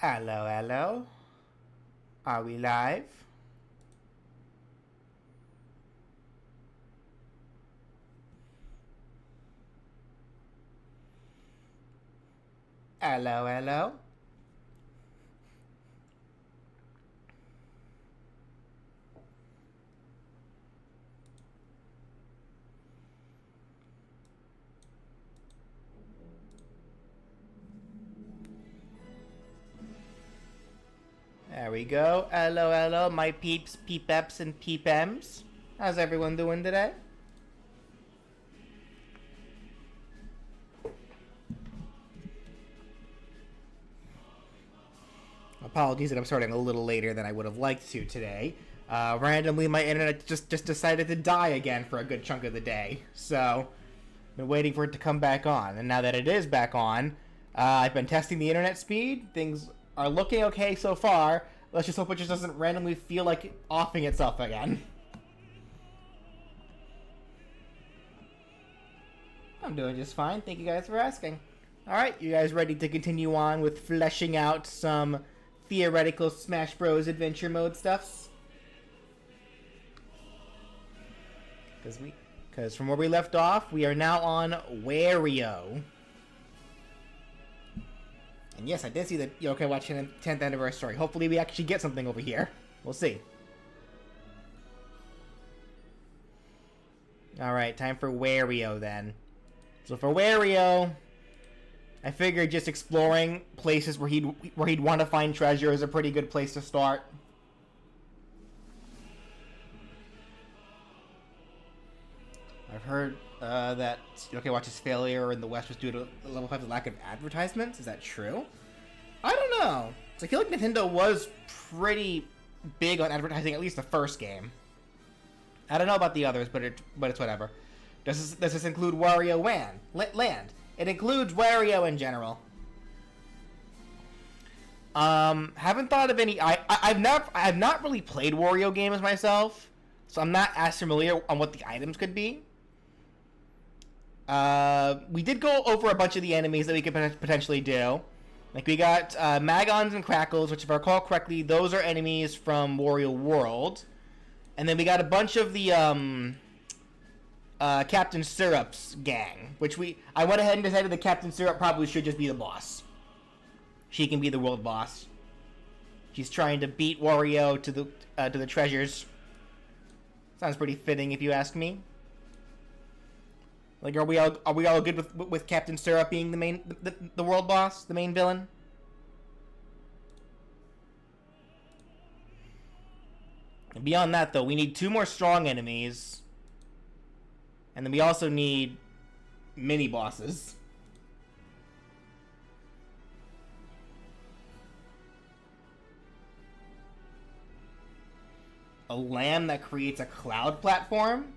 Hello, hello. Are we live? Hello, hello. There we go. Hello, hello, my peeps, peepeps, and peepems. How's everyone doing today? Apologies that I'm starting a little later than I would have liked to today. Randomly, my internet just decided to die again for a good chunk of the day. So, been waiting for it to come back on. And now that it is back on, I've been testing the internet speed. Things are looking okay so far. Let's just hope it just doesn't randomly feel like offing itself again. I'm doing just fine. Thank you guys for asking. Alright, you guys ready to continue on with fleshing out some theoretical Smash Bros. Adventure mode stuffs? Because from where we left off, we are now on Wario. And yes, I did see the Yokai Watch 10th anniversary. Hopefully we actually get something over here. We'll see. Alright, time for Wario then. So for Wario, I figured just exploring places where he'd want to find treasure is a pretty good place to start. I've heard that Yokai Watch's failure in the West was due to Level 5's lack of advertisements. Is that true? I don't know. I feel like Nintendo was pretty big on advertising, at least the first game. I don't know about the others, but it's whatever. Does this include Wario Land? It includes Wario in general. Haven't thought of any. I've not really played Wario games myself, so I'm not as familiar on what the items could be. We did go over a bunch of the enemies that we could potentially do. Like, we got Magons and Crackles, which, if I recall correctly, those are enemies from Wario World. And then we got a bunch of the Captain Syrup's gang, which I went ahead and decided that Captain Syrup probably should just be the boss. She can be the world boss. She's trying to beat Wario to the treasures. Sounds pretty fitting, if you ask me. Like, are we all good with Captain Syrup being the world boss, the main villain? And beyond that, though, we need 2 more strong enemies, and then we also need mini bosses. A lamb that creates a cloud platform?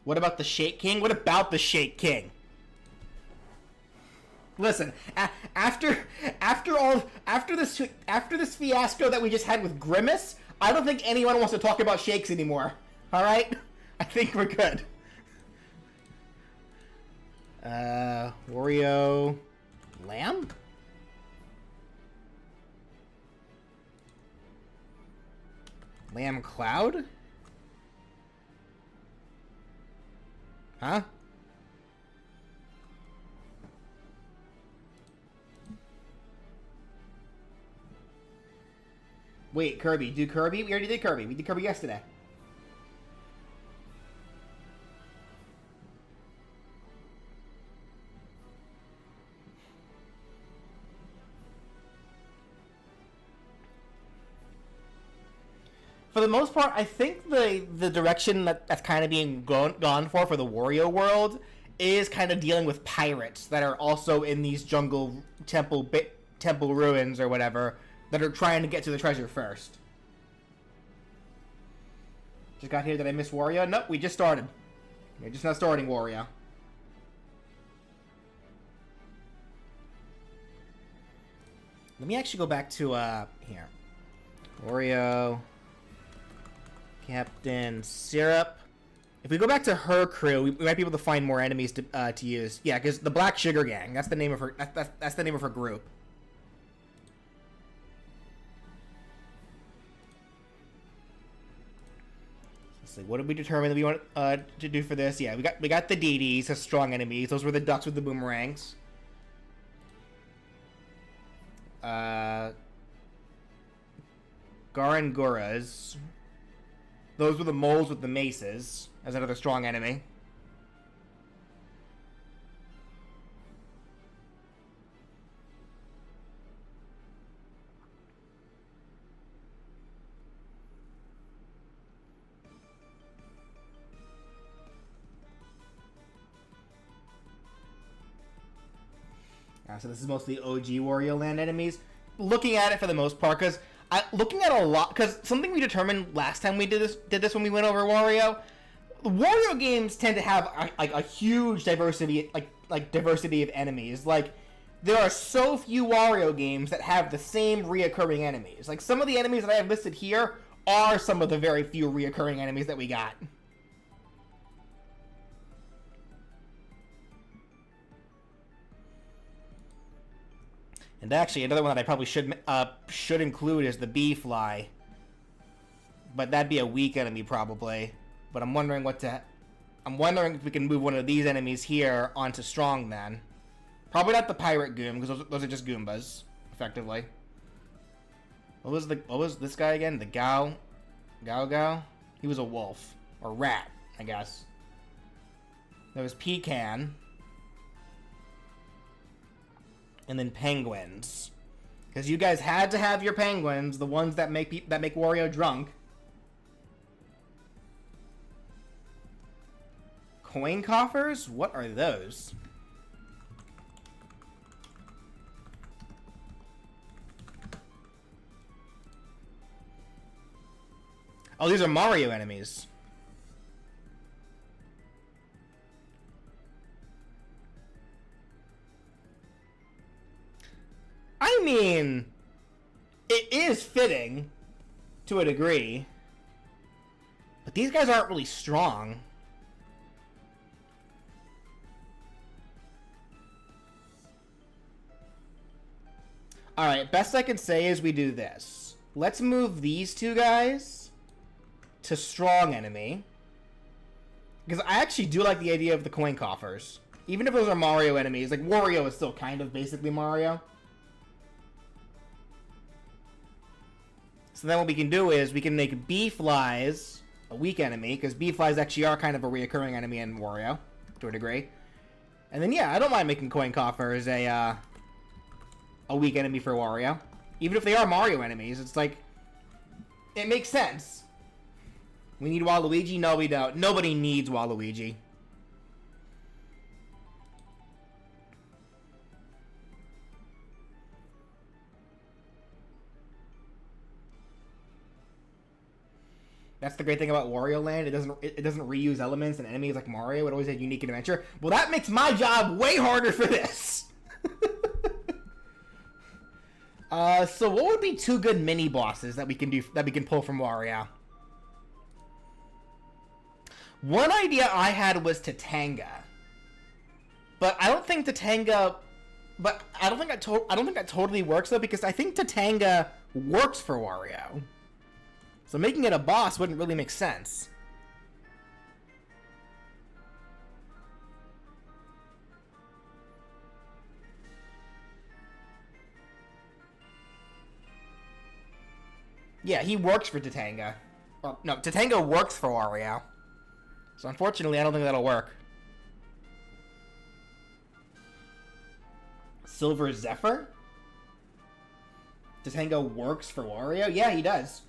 What about the Shake King? What about the Shake King? Listen, after this fiasco that we just had with Grimace, I don't think anyone wants to talk about shakes anymore. All right, I think we're good. Wario, lamb. Lamb Cloud? Huh? Wait, Kirby. Do Kirby? We already did Kirby. We did Kirby yesterday. For the most part, I think the direction that's kind of being gone for the Wario world is kind of dealing with pirates that are also in these jungle temple ruins or whatever that are trying to get to the treasure first. Just got here. Did I miss Wario? Nope, we just started. We're just not starting Wario. Let me actually go back to here. Wario, Captain Syrup. If we go back to her crew, we might be able to find more enemies to use. Yeah, because the Black Sugar Gang. That's the name of her. That's the name of her group. So what did we determine that we want to do for this? Yeah, we got the DDs as strong enemies. Those were the ducks with the boomerangs. Garanguras. Those were the moles with the maces as another strong enemy. So this is mostly OG Wario Land enemies. Looking at it for the most part, because looking at a lot, because something we determined last time we did this when we went over Wario. Wario games tend to have a huge diversity, like diversity of enemies. Like there are so few Wario games that have the same reoccurring enemies. Like some of the enemies that I have listed here are some of the very few reoccurring enemies that we got. And actually, another one that I probably should include is the bee fly. But that'd be a weak enemy probably. But I'm wondering if we can move one of these enemies here onto strong then. Probably not the pirate goom, because those are just Goombas, effectively. What was this guy again? The Gao? He was a wolf. Or rat, I guess. There was Pecan. And then penguins, because you guys had to have your penguins, the ones that make Wario drunk. Coin coffers? What are those? Oh, these are Mario enemies. I mean, it is fitting to a degree, but these guys aren't really strong. Alright, best I can say is we do this. Let's move these two guys to strong enemy, because I actually do like the idea of the coin coffers. Even if those are Mario enemies, like Wario is still kind of basically Mario. So then what we can do is we can make bee flies a weak enemy, because bee flies actually are kind of a reoccurring enemy in Wario, to a degree. And then yeah, I don't mind making coin coffers a weak enemy for Wario. Even if they are Mario enemies, it's like, it makes sense. We need Waluigi? No, we don't. Nobody needs Waluigi. That's the great thing about Wario Land. It doesn't reuse elements and enemies like Mario. It always has unique adventure. Well, that makes my job way harder for this. So what would be two good mini bosses that we can pull from Wario? One idea I had was Tatanga, but I don't think Tatanga. But I don't think that totally works though, because I think Tatanga works for Wario. So making it a boss wouldn't really make sense. Yeah, he works for Tatanga. Well, no, Tatanga works for Wario. So unfortunately, I don't think that'll work. Silver Zephyr? Tatanga works for Wario? Yeah, he does.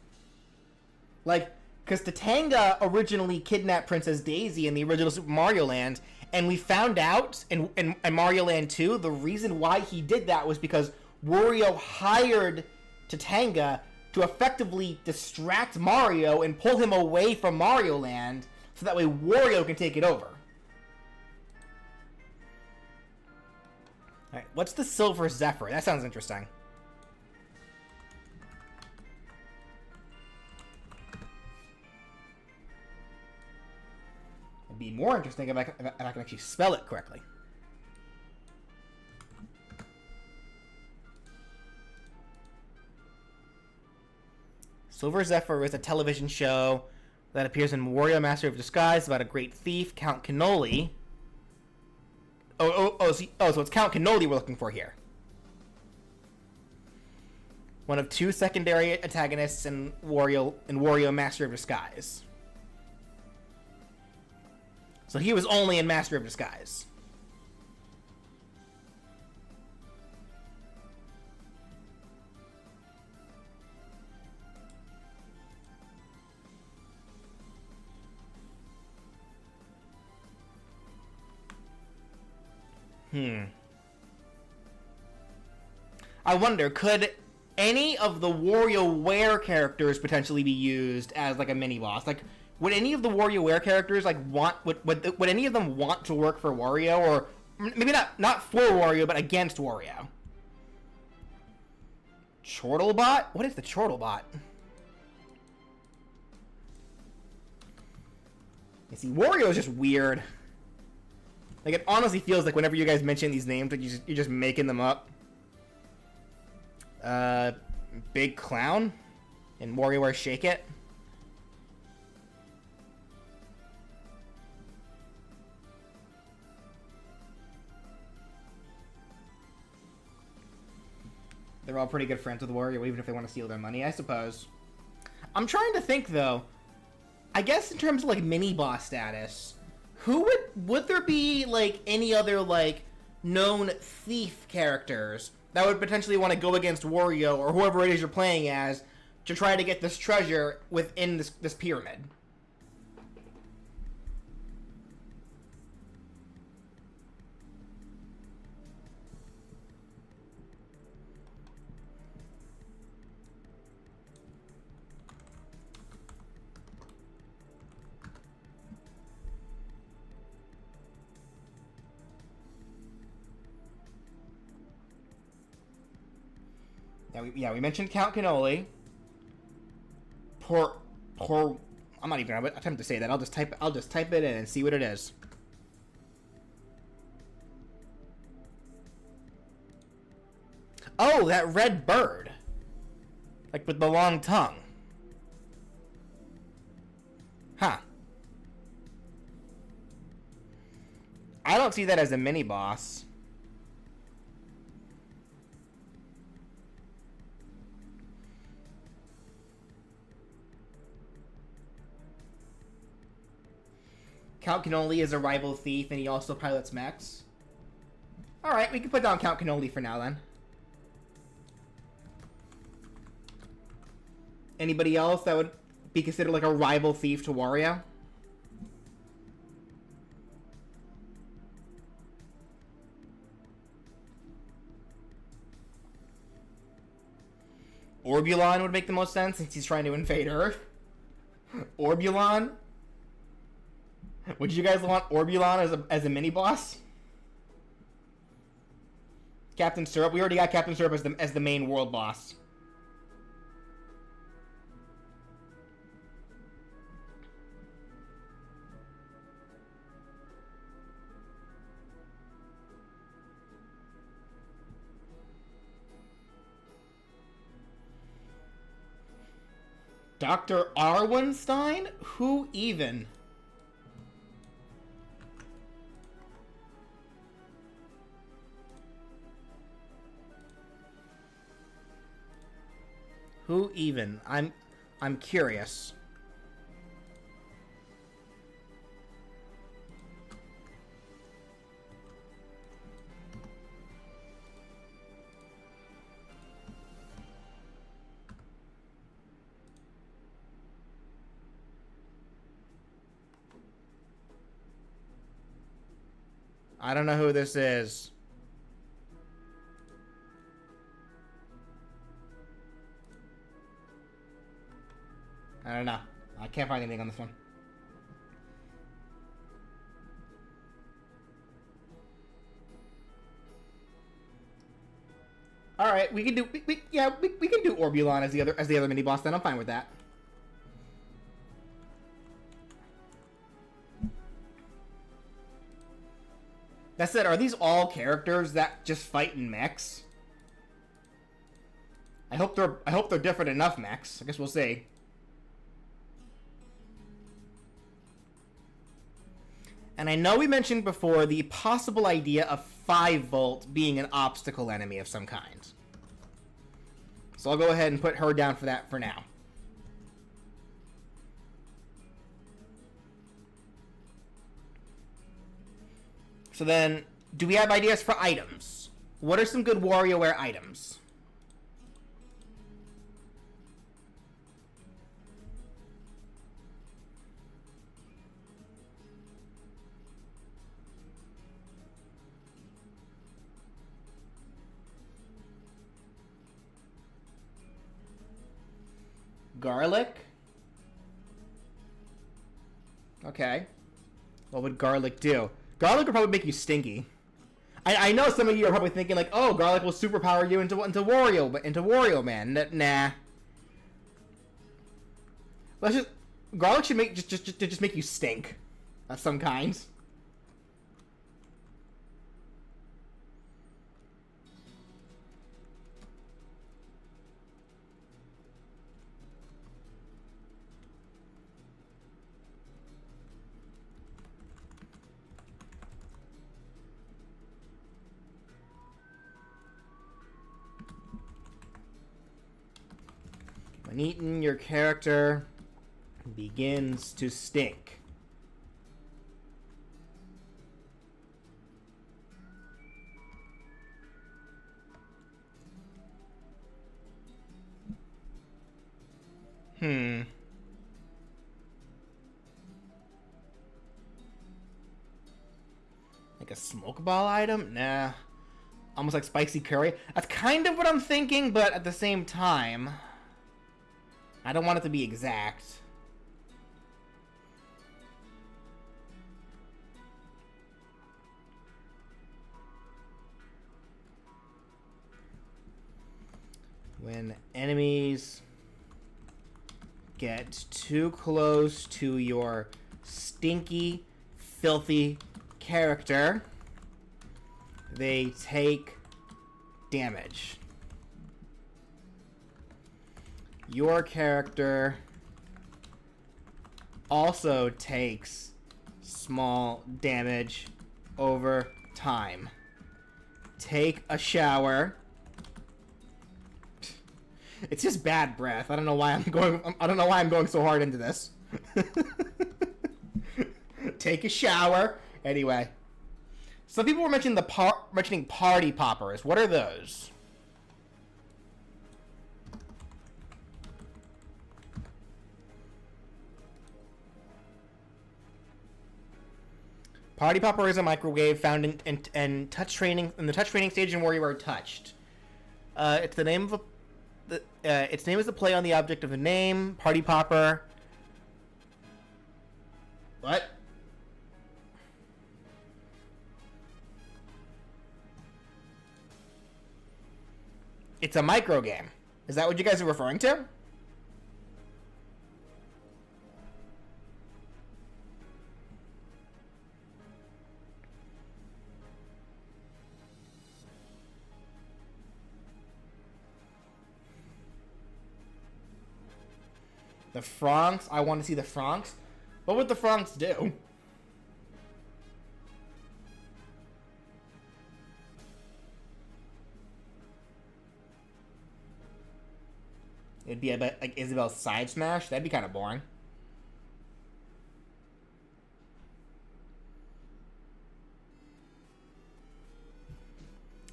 Like, because Tatanga originally kidnapped Princess Daisy in the original Super Mario Land, and we found out in Mario Land 2, the reason why he did that was because Wario hired Tatanga to effectively distract Mario and pull him away from Mario Land, so that way Wario can take it over. Alright, what's the Silver Zephyr? That sounds interesting. It'd be more interesting if I can actually spell it correctly. Silver Zephyr is a television show that appears in Wario Master of Disguise about a great thief, Count Cannoli. So it's Count Cannoli we're looking for here. One of two secondary antagonists in Wario Master of Disguise. So he was only in Master of Disguise. I wonder, could any of the WarioWare characters potentially be used as like a mini boss? Like, would any of the WarioWare characters like would any of them want to work for Wario, or maybe not for Wario, but against Wario? Chortlebot? What is the Chortlebot? You see, Wario is just weird. Like, it honestly feels like whenever you guys mention these names, like you're just making them up. Big Clown in WarioWare Shake It. They're all pretty good friends with Wario, even if they want to steal their money, I suppose. I'm trying to think, though. I guess in terms of, like, mini-boss status, who would there be, like, any other, like, known thief characters that would potentially want to go against Wario or whoever it is you're playing as to try to get this treasure within this pyramid? We mentioned Count Cannoli. I'm not even gonna attempt to say that. I'll just type it in and see what it is. Oh, that red bird. Like with the long tongue. Huh. I don't see that as a mini boss. Count Cannoli is a rival thief, and he also pilots mechs. Alright, we can put down Count Cannoli for now, then. Anybody else that would be considered like a rival thief to Wario? Orbulon would make the most sense since he's trying to invade Earth. Orbulon? Would you guys want Orbulon as a mini boss? Captain Syrup. We already got Captain Syrup as the main world boss. Dr. Arwenstein? Who even? Who even? I'm curious. I don't know who this is. I don't know. I can't find anything on this one. All right, we can do we can do Orbulon as the other mini boss. Then I'm fine with that. That said, are these all characters that just fight in mechs? I hope they're different enough mechs. I guess we'll see. And I know we mentioned before the possible idea of 5-volt being an obstacle enemy of some kind. So I'll go ahead and put her down for that for now. So then, do we have ideas for items? What are some good WarioWare items? Garlic? Okay. What would garlic do? Garlic would probably make you stinky. I know some of you are probably thinking like, oh, garlic will superpower you into Wario Man. Nah. Let's just garlic should make just make you stink of some kind. When eaten, your character begins to stink. Like a smoke ball item? Nah. Almost like spicy curry. That's kind of what I'm thinking, but at the same time, I don't want it to be exact. When enemies get too close to your stinky, filthy character, they take damage. Your character also takes small damage over time. Take a shower. It's just bad breath. I don't know why I'm going so hard into this. Take a shower. Anyway, some people were mentioning mentioning party poppers. What are those? Party popper is a microwave found in touch training in the touch training stage in WarioWare Touched. It's the name of its name is the play on the object of the name. Party popper. What? It's a micro game. Is that what you guys are referring to? The Franks? I want to see the Franks. What would the Franks do? It'd be a bit like Isabel's side smash. That'd be kind of boring.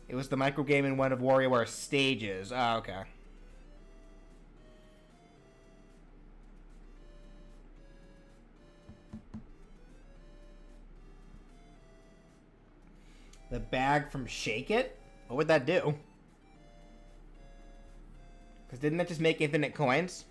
It was the micro game in one of WarioWare's stages. Oh, okay. The bag from Shake It? What would that do? Because didn't that just make infinite coins?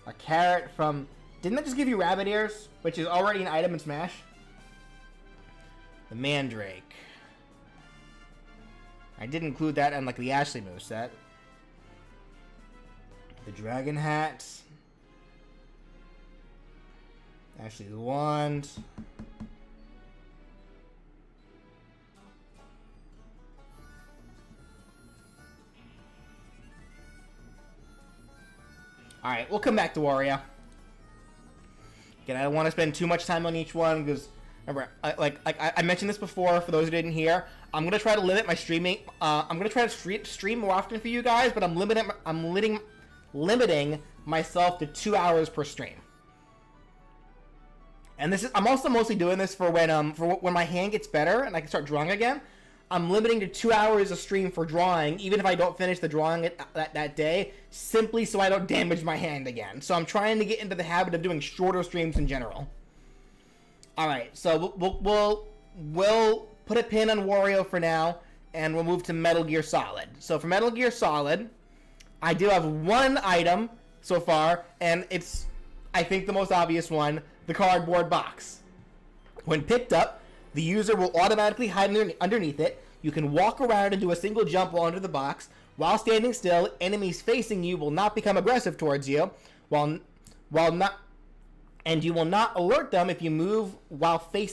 A carrot from... Didn't that just give you rabbit ears? Which is already an item in Smash? The Mandrake. I did include that in like the Ashley moveset. The Dragon Hat. Ashley's wand. Alright, we'll come back to Wario. Again, I don't want to spend too much time on each one because, remember, I mentioned this before. For those who didn't hear, I'm gonna try to limit my streaming. I'm gonna try to stream more often for you guys, but I'm limiting myself to 2 hours per stream. And this is I'm also mostly doing this for when my hand gets better and I can start drawing again. I'm limiting to 2 hours of stream for drawing, even if I don't finish the drawing that day, simply so I don't damage my hand again. So I'm trying to get into the habit of doing shorter streams in general. Alright, so we'll put a pin on Wario for now, and we'll move to Metal Gear Solid. So for Metal Gear Solid, I do have one item so far, and it's, I think, the most obvious one, the cardboard box. When picked up, the user will automatically hide underneath it. You can walk around and do a single jump while under the box. While standing still, enemies facing you will not become aggressive towards you, and you will not alert them if you move while they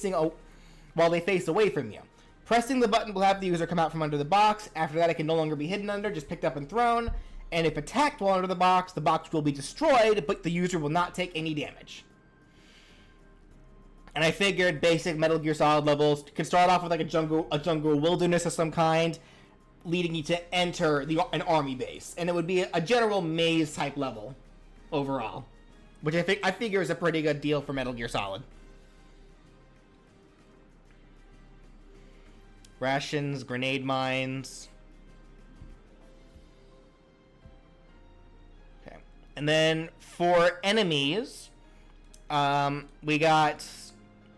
face away from you. Pressing the button will have the user come out from under the box. After that, it can no longer be hidden under, just picked up and thrown. And if attacked while under the box will be destroyed, but the user will not take any damage. And I figured basic Metal Gear Solid levels can start off with like a jungle wilderness of some kind, leading you to enter an army base, and it would be a general maze type level overall, which I figure is a pretty good deal for Metal Gear Solid. Rations, grenade mines. Okay, and then for enemies, we got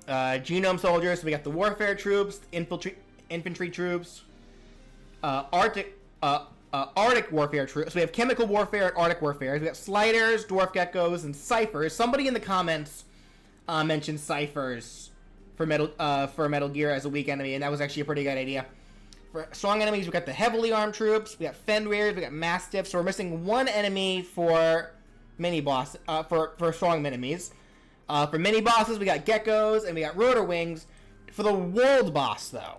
genome soldiers. So we got the warfare troops, infantry troops, Arctic warfare troops. So we have chemical warfare and Arctic warfare. We got sliders, dwarf geckos, and ciphers. Somebody in the comments mentioned ciphers for Metal Gear as a weak enemy, and that was actually a pretty good idea. For strong enemies, we got the heavily armed troops. We got Fenrirs. We got mastiffs. So we're missing one enemy for mini boss for strong enemies. For mini bosses, we got geckos and we got rotor wings. For the world boss, though,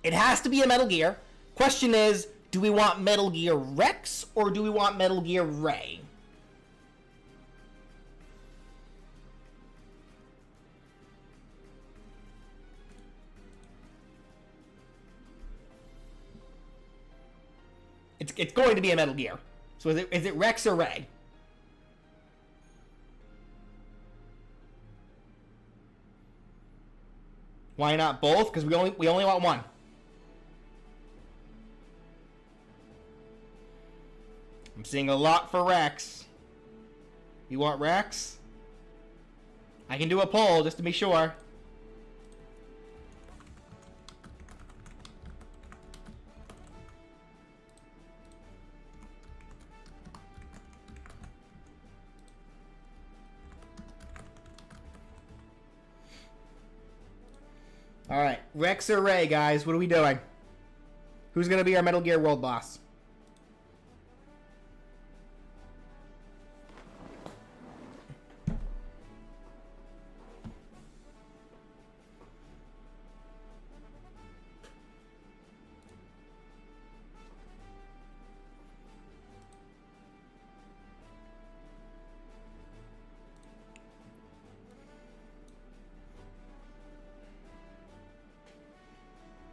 it has to be a Metal Gear. Question is, do we want Metal Gear Rex or do we want Metal Gear Ray? It's going to be a Metal Gear. So is it Rex or Ray? Why not both? Because we only want one. I'm seeing a lot for Rex. You want Rex? I can do a poll just to be sure. Alright, Rex or Ray, guys, what are we doing? Who's gonna be our Metal Gear World boss?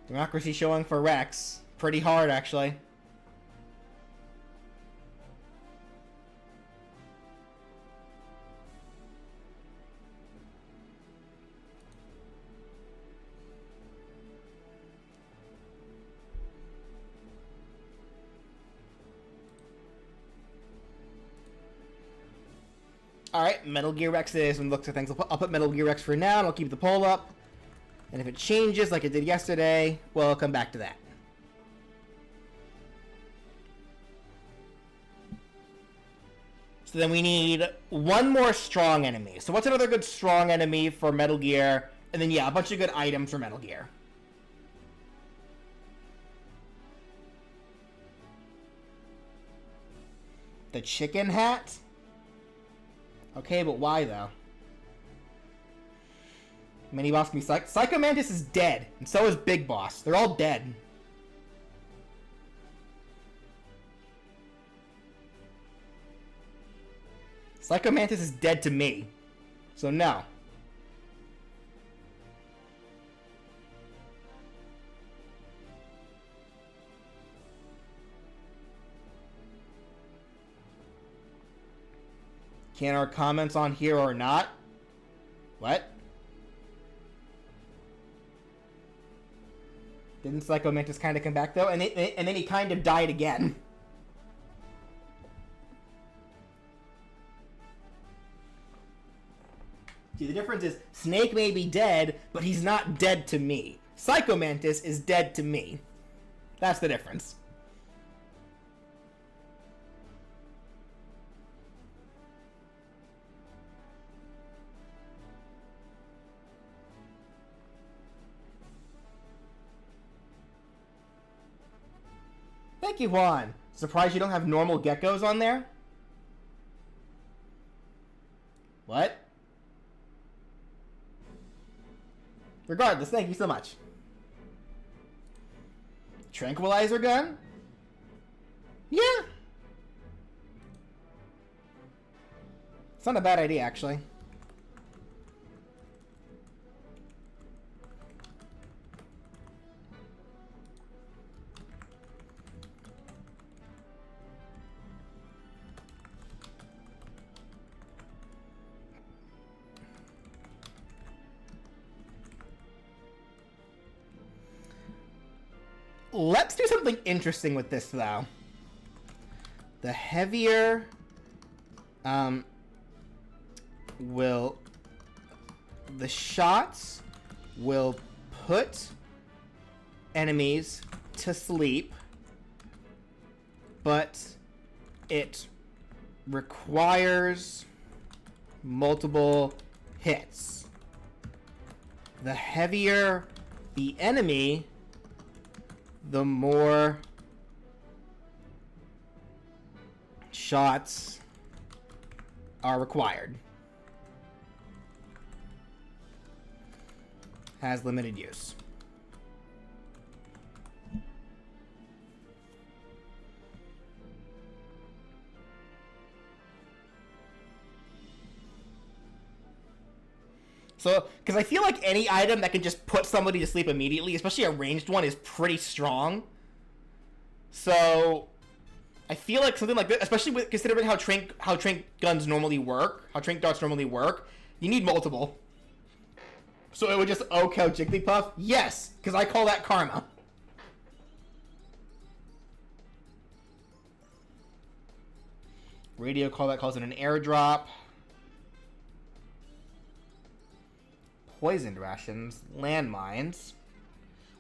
Democracy showing for Rex. Pretty hard, actually. Alright, Metal Gear Rex is when looks at things. I'll put Metal Gear Rex for now, and I'll keep the poll up. And if it changes like it did yesterday, well, I'll come back to that. So then we need one more strong enemy. So what's another good strong enemy for Metal Gear? And then, yeah, a bunch of good items for Metal Gear. The chicken hat? Okay, but why, though? Mini Boss can be Psycho Mantis is dead, and so is Big Boss. They're all dead. Psycho Mantis is dead to me. So no. Can our comments on here or not? What? Didn't Psycho Mantis kind of come back though? And then he kind of died again. See, the difference is Snake may be dead, but he's not dead to me. Psycho Mantis is dead to me. That's the difference. Thank you, Juan. Surprised you don't have normal geckos on there? What? Regardless, thank you so much. Tranquilizer gun? Yeah. It's not a bad idea, actually. Let's do something interesting with this, though. The heavier the shots will put enemies to sleep, but it requires multiple hits. The heavier the enemy, the more shots are required. Has limited use. So, because I feel like any item that can just put somebody to sleep immediately, especially a ranged one, is pretty strong. So, I feel like something like this, especially with considering how trank guns normally work, how trank darts normally work, you need multiple. So it would just OHKO Jigglypuff? Yes, because I call that karma. Radio call that calls it an airdrop. Poisoned rations, landmines.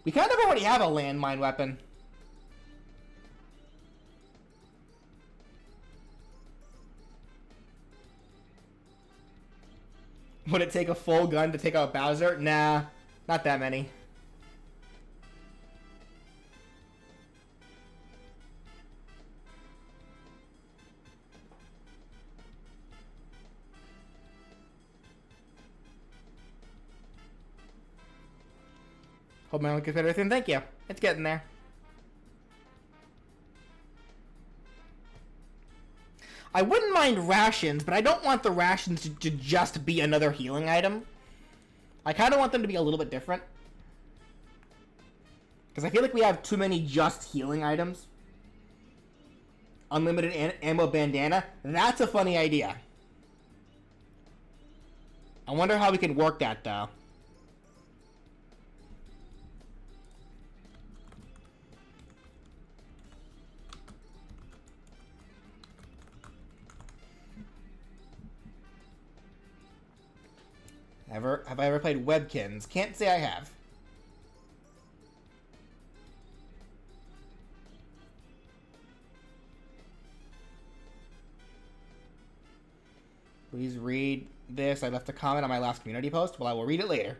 We kind of already have a landmine weapon. Would it take a full gun to take out Bowser? Nah, not that many. Hope my link is better soon. Thank you. It's getting there. I wouldn't mind rations, but I don't want the rations to just be another healing item. I kind of want them to be a little bit different. Because I feel like we have too many just healing items. Unlimited ammo bandana. That's a funny idea. I wonder how we can work that, though. Have I ever played Webkins? Can't say I have. Please read this. I left a comment on my last community post. Well, I will read it later.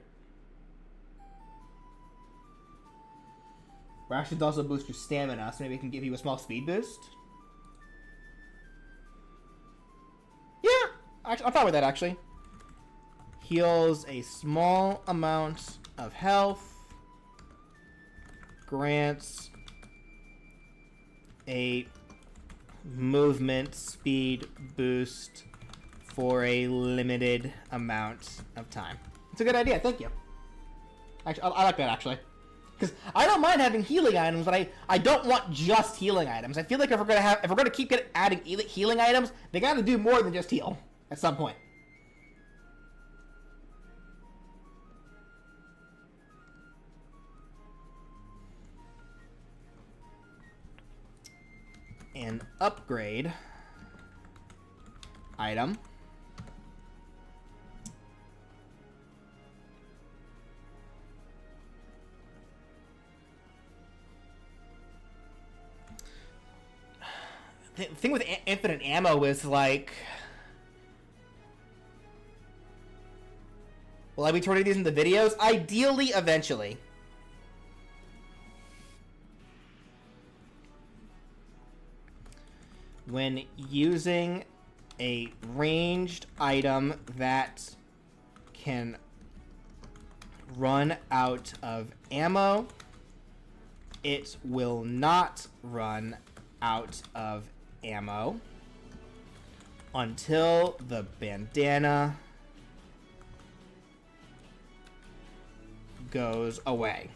Rations also boost your stamina, so maybe it can give you a small speed boost. Yeah, I'm fine with that, actually. Heals a small amount of health. Grants a movement speed boost for a limited amount of time. It's a good idea, thank you. Actually, I like that, actually. Because I don't mind having healing items, but I don't want just healing items. I feel like if we're gonna keep adding healing items, they gotta do more than just heal at some point. An upgrade item. The thing with infinite ammo is like, will I be turning these into videos? Ideally, eventually. When using a ranged item that can run out of ammo, it will not run out of ammo until the bandana goes away.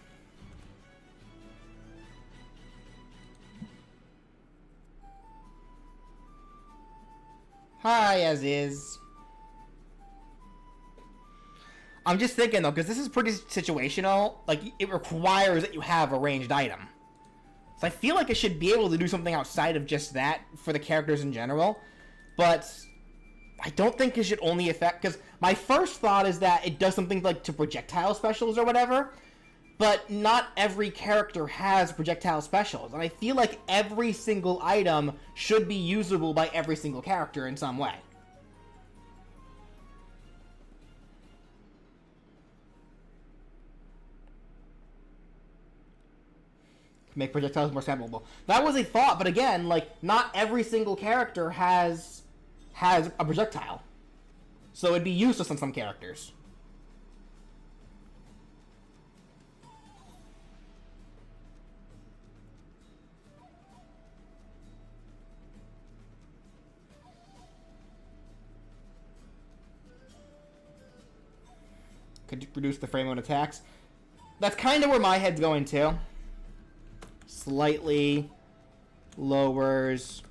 Hi, as is. I'm just thinking though, because this is pretty situational, like it requires that you have a ranged item. So I feel like it should be able to do something outside of just that for the characters in general, but I don't think it should only affect, because my first thought is that it does something like to projectile specials or whatever, but not every character has projectile specials, and I feel like every single item should be usable by every single character in some way. Make projectiles more spammable. That was a thought, but again, like, not every single character has a projectile. So it'd be useless on some characters. Could reduce the frame rate attacks. That's kind of where my head's going too. Slightly lowers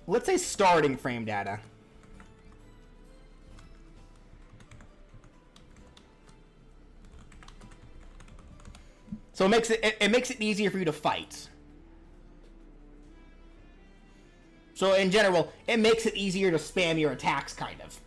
let's say starting frame data. So it makes it easier for you to fight. So in general, it makes it easier to spam your attacks, kind of.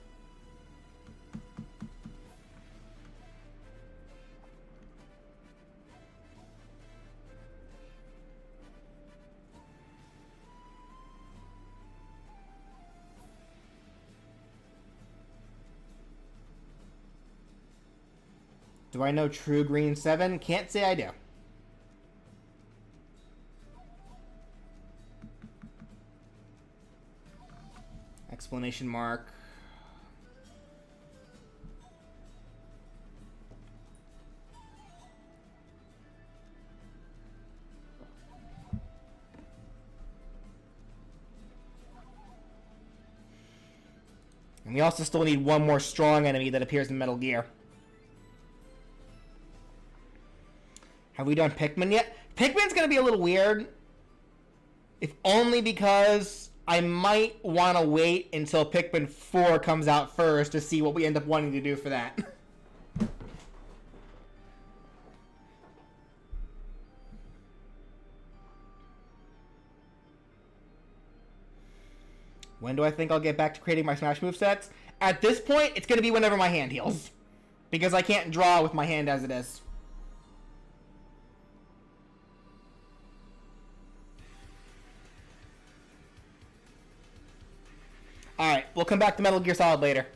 Do I know True Green 7? Can't say I do. Explanation mark. And we also still need one more strong enemy that appears in Metal Gear. Have we done Pikmin yet? Pikmin's gonna be a little weird. If only because I might want to wait until Pikmin 4 comes out first to see what we end up wanting to do for that. When do I think I'll get back to creating my Smash movesets? At this point, it's going to be whenever my hand heals. Because I can't draw with my hand as it is. Alright, we'll come back to Metal Gear Solid later.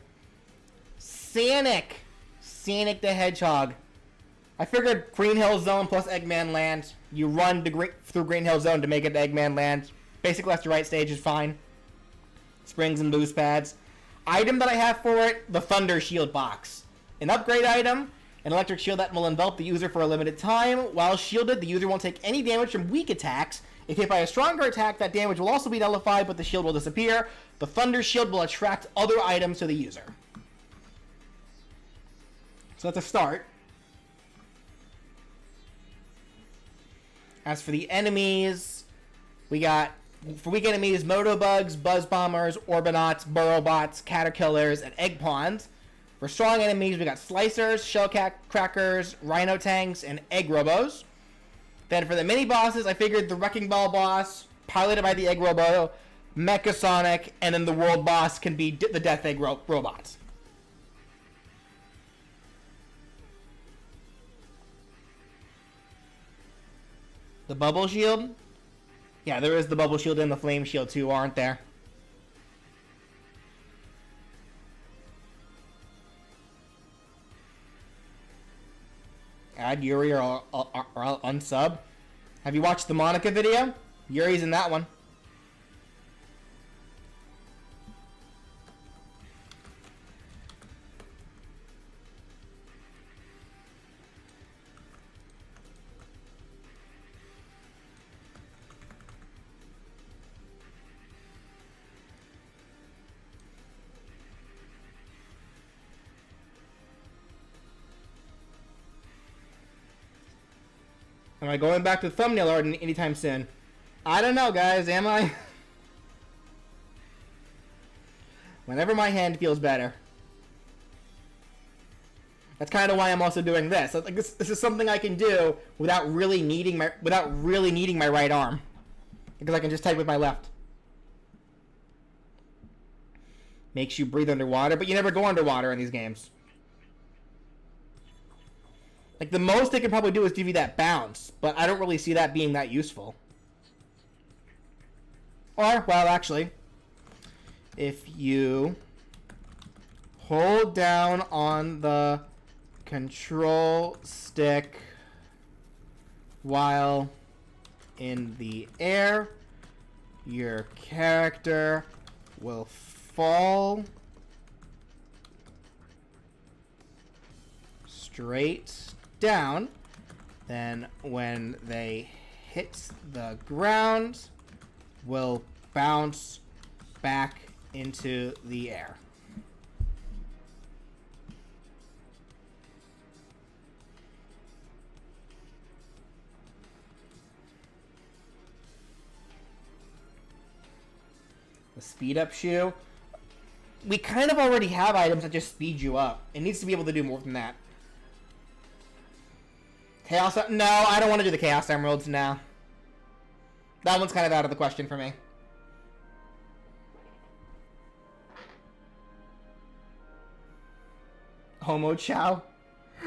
Sonic the Hedgehog. I figured Green Hill Zone plus Eggman Land. You run through Green Hill Zone to make it to Eggman Land. Basic left to right stage is fine. springs and boost pads. Item that I have for it, the Thunder Shield box. An upgrade item, an electric shield that will envelop the user for a limited time. While shielded, the user won't take any damage from weak attacks. If hit by a stronger attack, that damage will also be nullified, but the shield will disappear. The Thunder Shield will attract other items to the user. So that's a start. As for the enemies, we got, for weak enemies, Motobugs, Buzz Bombers, Orbinauts, Burrowbots, Caterkillers, and Egg Pawns. For strong enemies, we got Slicers, Shell Crackers, Rhino Tanks, and Egg Robos. Then for the mini bosses, I figured the Wrecking Ball boss, piloted by the Egg Robo, Mecha Sonic, and then the world boss can be the Death Egg Robots. The Bubble Shield? Yeah, there is the Bubble Shield and the Flame Shield too, aren't there? Add Yuri or unsub. Have you watched the Monica video? Yuri's in that one. Am I going back to the thumbnail art anytime soon? I don't know, guys. Am I? Whenever my hand feels better. That's kind of why I'm also doing this. Like this is something I can do without really needing my right arm, because I can just type with my left. Makes you breathe underwater, but you never go underwater in these games. Like, the most they can probably do is give you that bounce, but I don't really see that being that useful. Or, well, actually, if you hold down on the control stick while in the air, your character will fall straight down. Then when they hit the ground, will bounce back into the air. The speed up shoe. We kind of already have items that just speed you up. It needs to be able to do more than that. Chaos... No, I don't want to do the Chaos Emeralds now. That one's kind of out of the question for me. Omochao.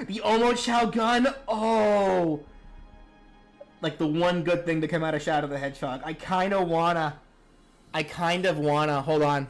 The Omochao gun? Oh! Like the one good thing to come out of Shadow the Hedgehog. I kind of wanna... Hold on.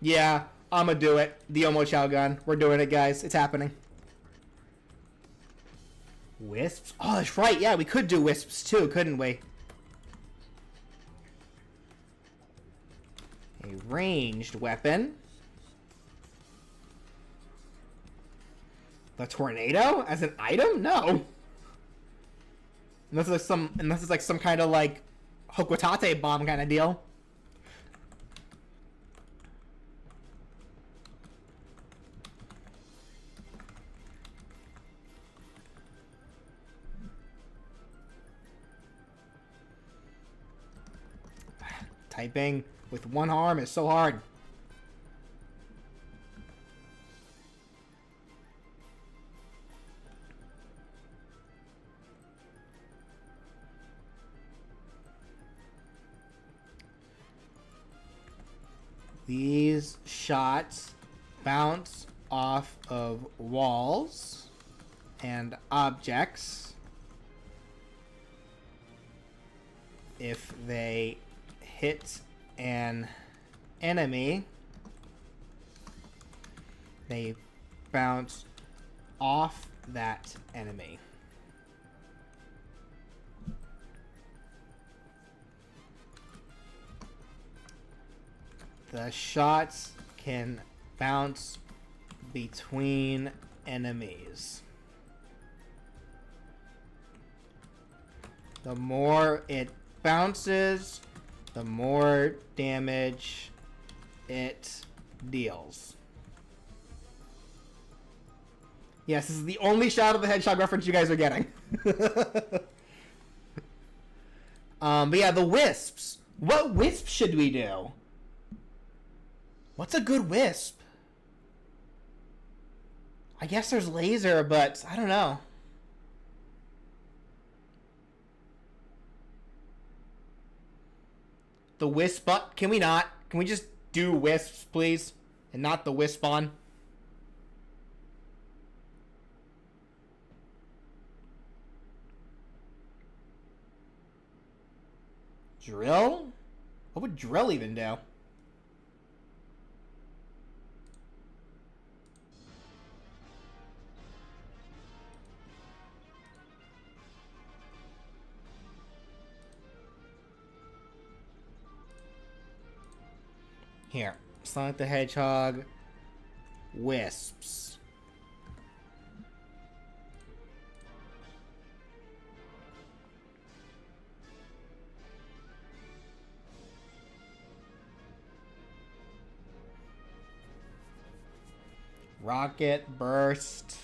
Yeah, I'ma do it. The Omochao gun. We're doing it, guys. It's happening. Wisps? Oh, that's right. Yeah, we could do Wisps too, couldn't we? A ranged weapon. The tornado as an item? No. Unless it's like some kind of like Hokotate bomb kind of deal. Typing with one arm is so hard. These shots bounce off of walls. and objects, if they hit an enemy, they bounce off that enemy. The shots can bounce between enemies. The more it bounces, the more damage it deals. Yes, this is the only Shadow the Hedgehog reference you guys are getting. But yeah, the wisps. What wisp should we do? What's a good wisp? I guess there's laser, but I don't know. The wisp, can we not? Can we just do wisps, please? And not the wisp on? Drill? What would drill even do? Here, Sonic the Hedgehog, wisps. Rocket, burst,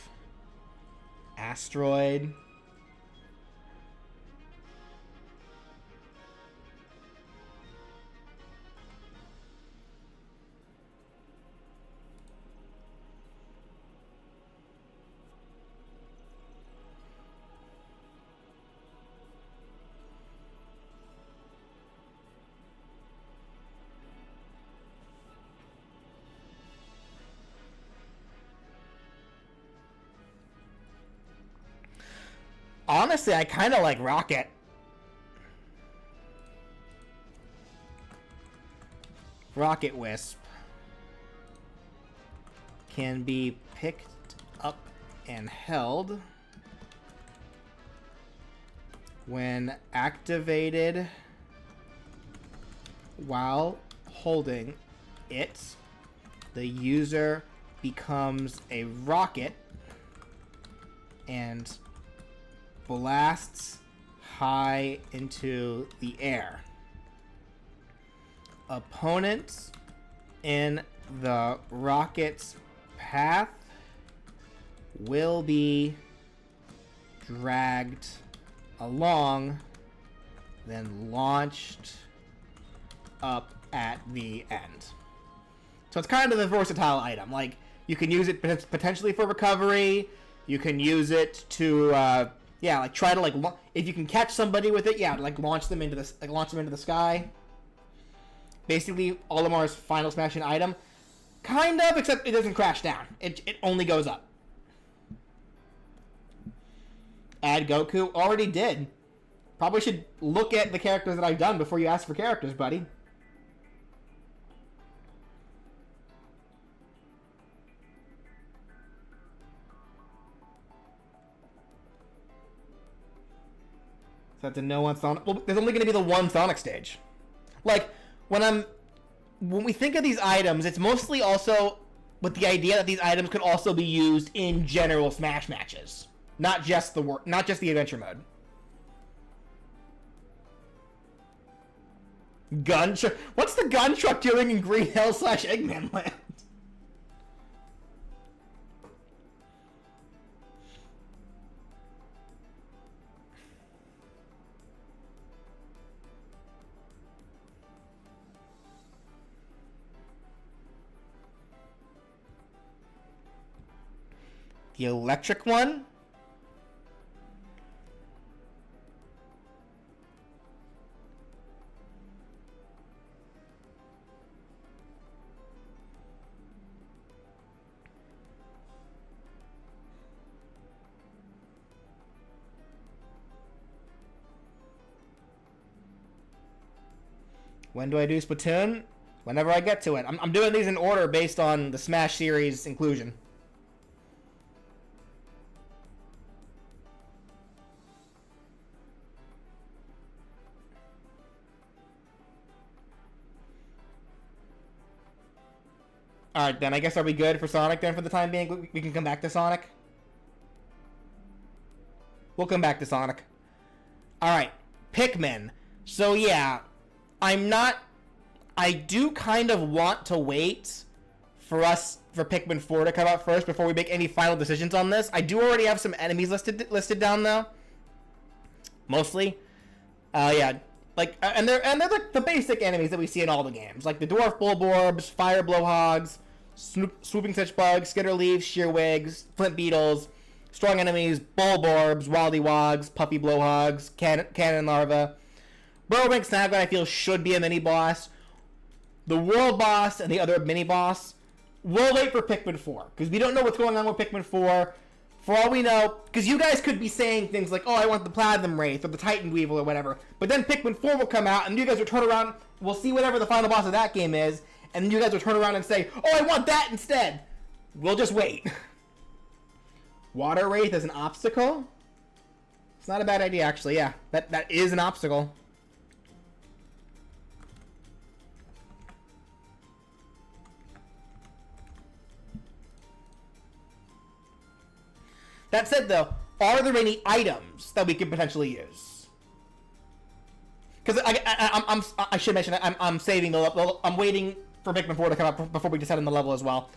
asteroid. Honestly, I kind of like Rocket. Rocket Wisp can be picked up and held when activated while holding it. The user becomes a rocket and blasts high into the air. Opponents in the rocket's path will be dragged along, then launched up at the end. So it's kind of a versatile item. Like, you can use it potentially for recovery. You can use it to try to if you can catch somebody with it, launch them into the sky. Basically, Olimar's final smashing item, kind of, except it doesn't crash down. It only goes up. Add Goku, already did. Probably should look at the characters that I've done before you ask for characters, buddy. So that's a no on Sonic. Well, there's only going to be the one Sonic stage. Like, when we think of these items, it's mostly also with the idea that these items could also be used in general Smash matches, not just the adventure mode. Gun truck. What's the gun truck doing in Green Hill / Eggman Land? The electric one? When do I do Splatoon? Whenever I get to it. I'm doing these in order based on the Smash series inclusion. Alright, then I guess are we good for Sonic then for the time being? We can come back to Sonic? We'll come back to Sonic. Alright, Pikmin. So yeah, I do kind of want to wait for Pikmin 4 to come out first before we make any final decisions on this. I do already have some enemies listed down though. Mostly. Yeah. Like, and they're like the basic enemies that we see in all the games, like the dwarf Bulborbs, fire blowhogs, swooping such bugs, skitterleaves, shearwigs, flint beetles, strong enemies, Bulborbs, Waldywogs, puffy blowhogs, cannon larva. Burrowing Snaglet I feel should be a mini boss. The world boss and the other mini boss. We'll wait for Pikmin 4 because we don't know what's going on with Pikmin 4. For all we know, because you guys could be saying things like, oh, I want the Platinum Wraith or the Titan Weevil or whatever. But then Pikmin 4 will come out, and you guys will turn around, we'll see whatever the final boss of that game is, and then you guys will turn around and say, oh, I want that instead. We'll just wait. Water Wraith as an obstacle? It's not a bad idea, actually, yeah. That is an obstacle. That said, though, are there any items that we could potentially use? Because I should mention that I'm saving the level. I'm waiting for Pikmin 4 to come out before we decide on the level as well.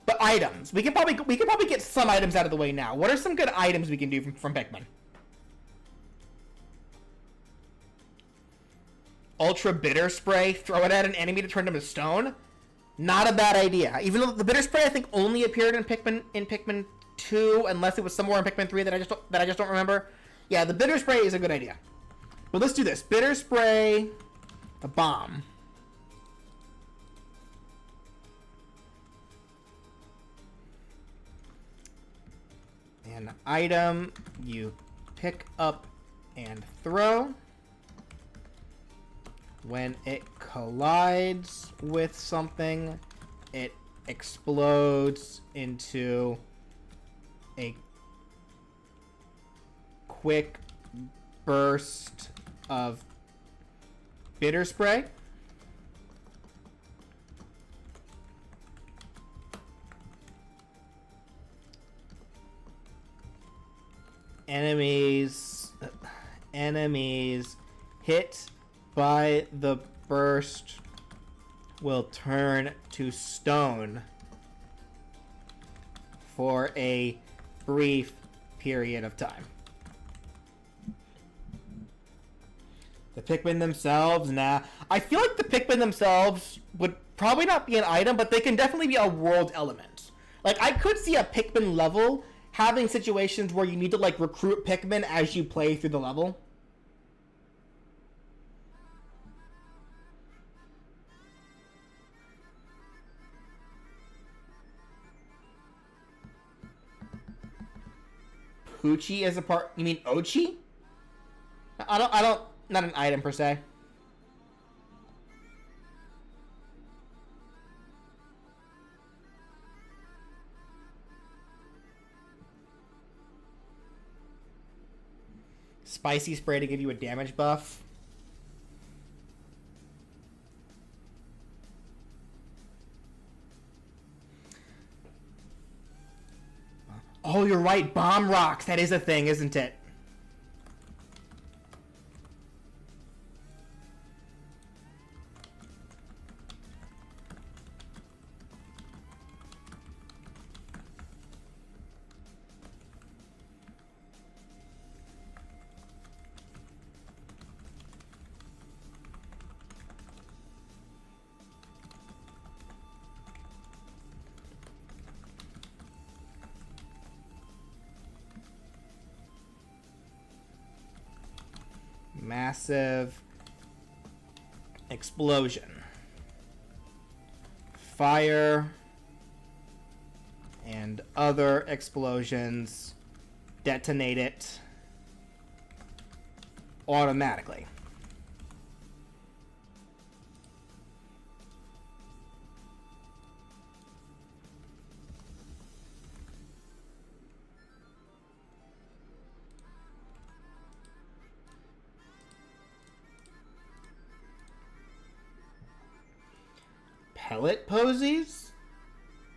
But items, we could probably get some items out of the way now. What are some good items we can do from Pikmin? Ultra Bitter Spray. Throw it at an enemy to turn them to stone. Not a bad idea. Even though the Bitter Spray I think only appeared in Pikmin 2, unless it was somewhere in Pikmin 3 that I just don't remember. Yeah, the Bitter Spray is a good idea. But let's do this. Bitter Spray, a bomb. An item you pick up and throw. When it collides with something, it explodes into a quick burst of bitter spray. Enemies hit by the burst will turn to stone for a brief period of time. The Pikmin themselves, nah. I feel like the Pikmin themselves would probably not be an item, but they can definitely be a world element. Like, I could see a Pikmin level having situations where you need to, like, recruit Pikmin as you play through the level. Poochie is a part. You mean Ochi? I don't. Not an item per se. Spicy spray to give you a damage buff. Oh, you're right. Bomb rocks. That is a thing, isn't it? Massive explosion. Fire and other explosions detonate it automatically. pellet posies?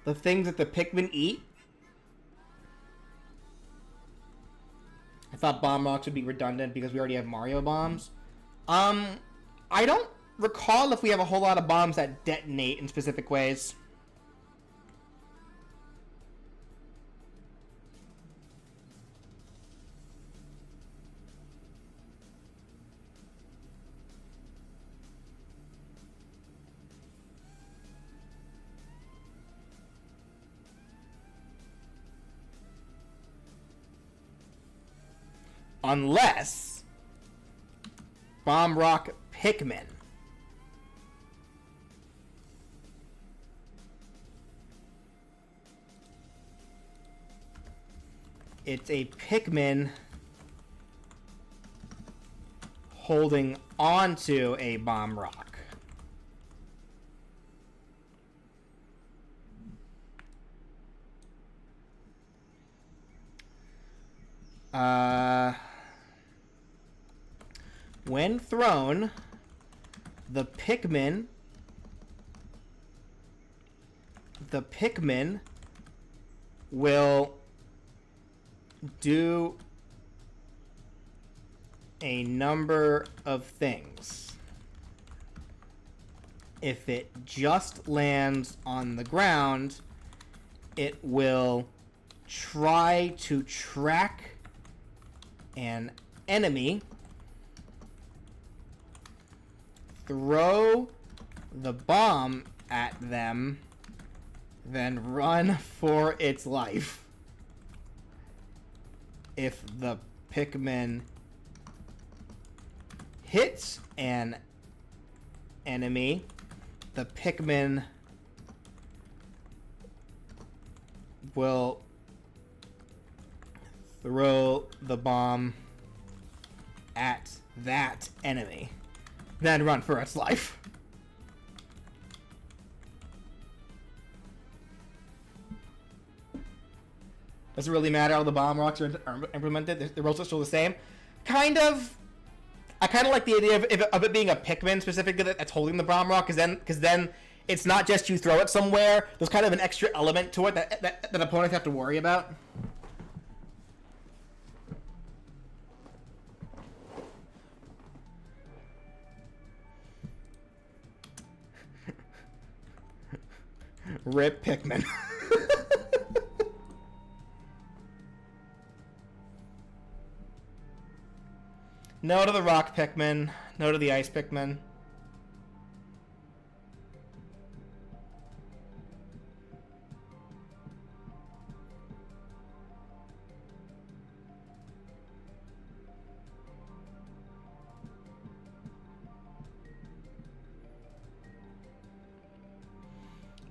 The things that the Pikmin eat? I thought bomb rocks would be redundant because we already have Mario bombs. I don't recall if we have a whole lot of bombs that detonate in specific ways. Unless Bomb Rock Pikmin. It's a Pikmin holding onto a bomb rock. When thrown, the Pikmin will do a number of things. If it just lands on the ground, it will try to track an enemy, throw the bomb at them, then run for its life. If the Pikmin hits an enemy, the Pikmin will throw the bomb at that enemy, then run for its life. Does it really matter how the bomb rocks are implemented? The rules are still the same. Kind of. I kind of like the idea of it being a Pikmin specifically that's holding the bomb rock, because then it's not just you throw it somewhere. There's kind of an extra element to it that opponents have to worry about. Rip Pikmin. No to the rock Pikmin. No to the ice Pikmin.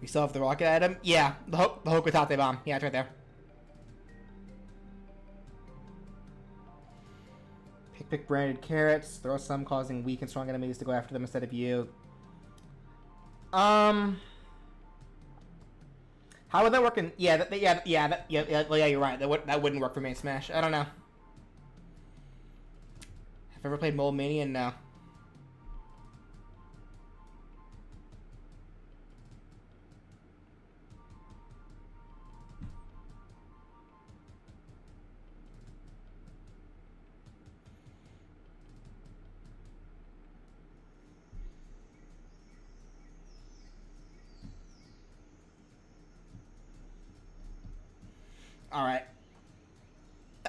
We still have the rocket item? Yeah, the Hokotate bomb. Yeah, it's right there. Pick branded carrots. Throw some, causing weak and strong enemies to go after them instead of you. How would that work in... Yeah, you're right. That wouldn't work for Main Smash. I don't know. Have I ever played Mold Mania? No. Alright.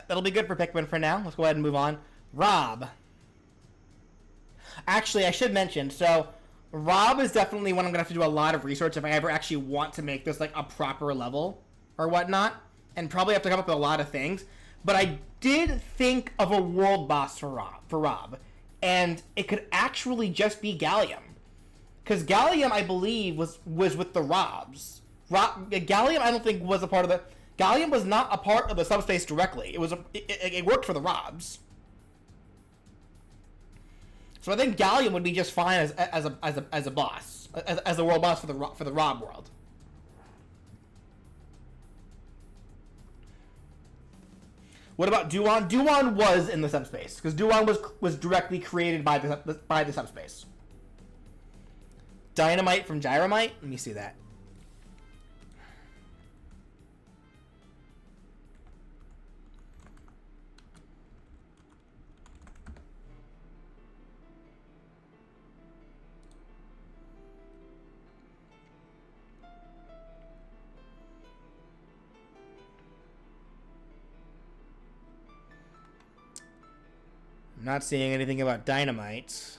That'll be good for Pikmin for now. Let's go ahead and move on. Rob. Actually, I should mention, so Rob is definitely one I'm going to have to do a lot of research if I ever actually want to make this like a proper level or whatnot. And probably have to come up with a lot of things. But I did think of a world boss for Rob. And it could actually just be Gallium. Because Gallium, I believe, was with the Robs. Gallium, I don't think, was a part of the... Gallium was not a part of the subspace directly. It worked for the Robs. So I think Gallium would be just fine as a boss, as a world boss for the Rob world. What about Duan? Duan was in the subspace because Duan was directly created by the subspace. Dynamite from Gyromite? Let me see that. I'm not seeing anything about Dynamite.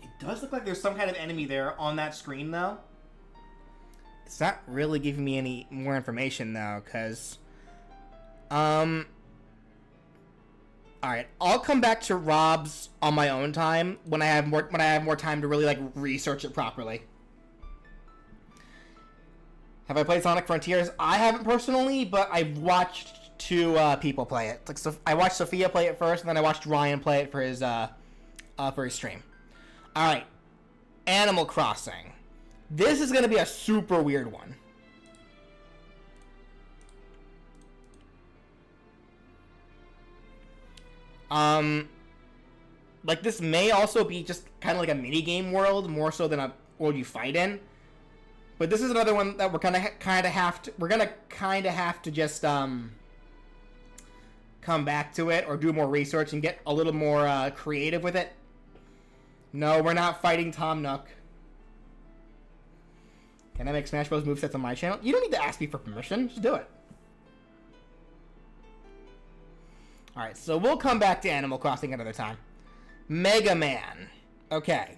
It does look like there's some kind of enemy there on that screen, though. It's not really giving me any more information, though, because... Alright, I'll come back to Rob's on my own time when I have more time to really, like, research it properly. Have I played Sonic Frontiers? I haven't personally, but I've watched two people play it. Like, so I watched Sophia play it first, and then I watched Ryan play it for his stream. All right, Animal Crossing. This is gonna be a super weird one. Like, this may also be just kind of like a mini game world, more so than a world you fight in. But this is another one that we're gonna kind of have to just come back to it or do more research and get a little more creative with it. No, we're not fighting Tom Nook. Can I make Smash Bros. Movesets on my channel? You don't need to ask me for permission. Just do it. Alright, so we'll come back to Animal Crossing another time. Mega Man. Okay.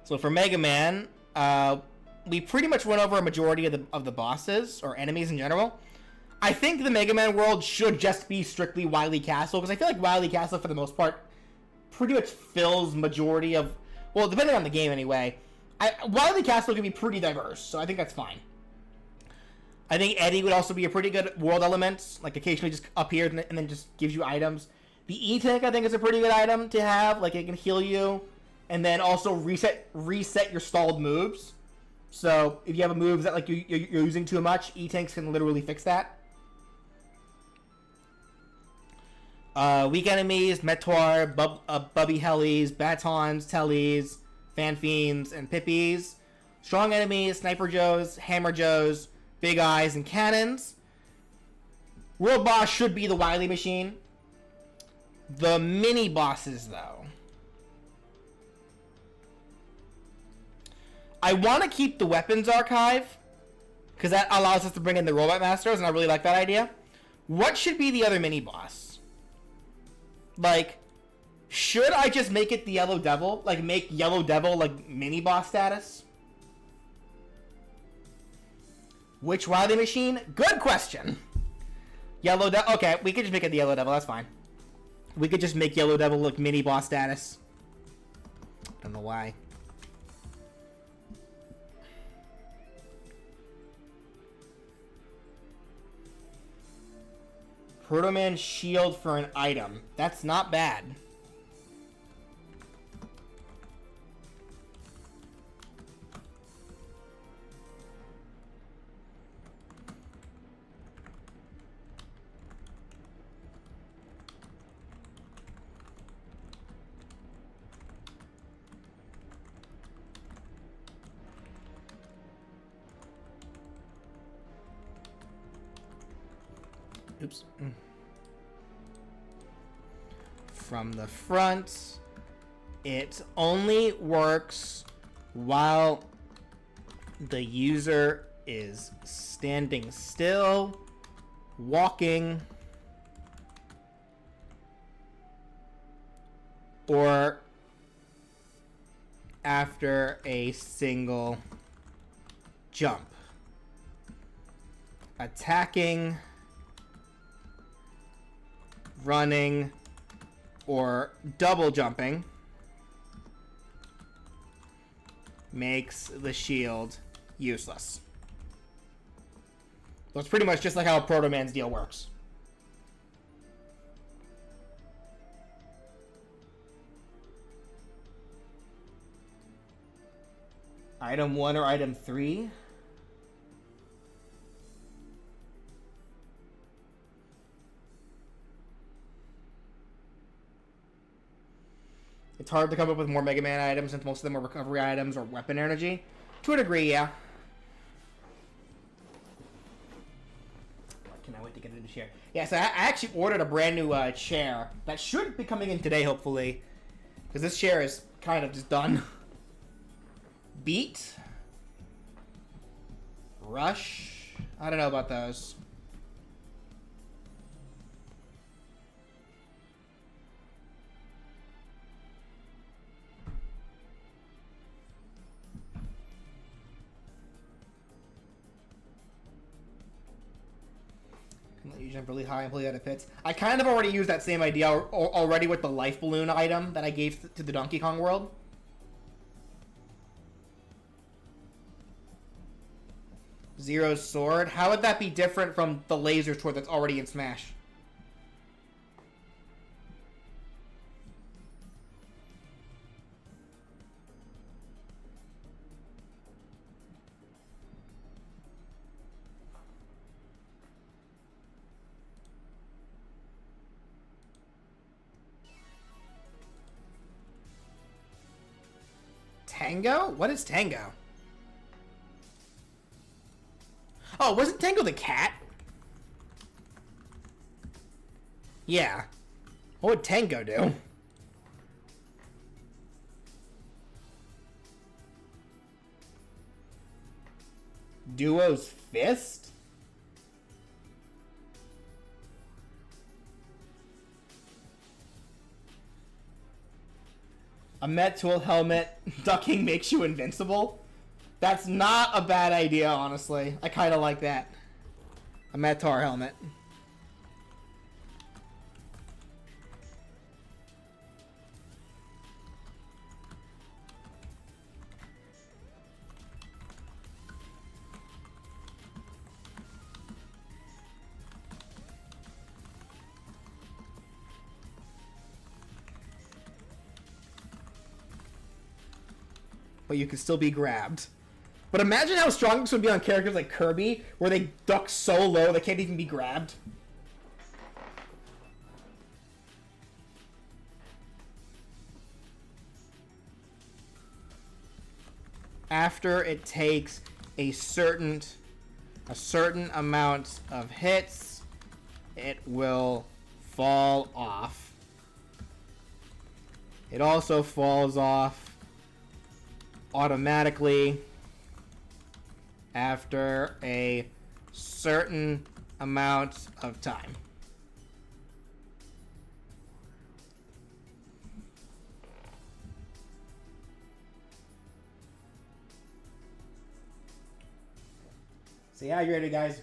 So for Mega Man, we pretty much went over a majority of the bosses, or enemies in general. I think the Mega Man world should just be strictly Wily Castle, because I feel like Wily Castle, for the most part, pretty much fills majority of... Well, depending on the game, anyway. Wily Castle can be pretty diverse, so I think that's fine. I think Eddie would also be a pretty good world element, like occasionally just appears and then just gives you items. The E-Tank, I think, is a pretty good item to have, like it can heal you, and then also reset your stalled moves. So if you have a move that like you're using too much, E-Tanks can literally fix that. Weak enemies, Meteor, Bubby Hellies, Batons, Tellies, Fanfiends, and Pippies. Strong enemies, Sniper Joes, Hammer Joes, Big Eyes, and Cannons. World boss should be the Wily Machine. The mini bosses, though. I want to keep the weapons archive, because that allows us to bring in the Robot Masters, and I really like that idea. What should be the other mini boss? Like, should I just make it the Yellow Devil? Like, make Yellow Devil, like, mini boss status? Which Wily Machine? Good question. Yellow Devil. Okay, we could just make it the Yellow Devil. That's fine. We could just make Yellow Devil look mini boss status. Don't know why. Proto Man shield for an item. That's not bad. Oops. From the front, it only works while the user is standing still, walking, or after a single jump. Attacking, running, or double jumping makes the shield useless. So it's pretty much just like how Proto Man's deal works. Item 1 or item 3? It's hard to come up with more Mega Man items since most of them are recovery items or weapon energy. To a degree, yeah. Can I wait to get a new chair? Yeah, so I actually ordered a brand new chair that should be coming in today, hopefully. Because this chair is kind of just done. Beat. Rush. I don't know about those. You jump really high and pull you out of pits. I kind of already used that same idea already with the life balloon item that I gave to the Donkey Kong world. Zero's sword. How would that be different from the laser sword that's already in Smash? Tango? What is Tango? Oh, wasn't Tango the cat? Yeah. What would Tango do? Duo's fist? A Met-Tool helmet ducking makes you invincible? That's not a bad idea, honestly. I kind of like that. A Metar helmet. But you can still be grabbed. But imagine how strong this would be on characters like Kirby, where they duck so low they can't even be grabbed. After it takes a certain amount of hits, it will fall off. It also falls off automatically after a certain amount of time. So yeah, you ready, guys?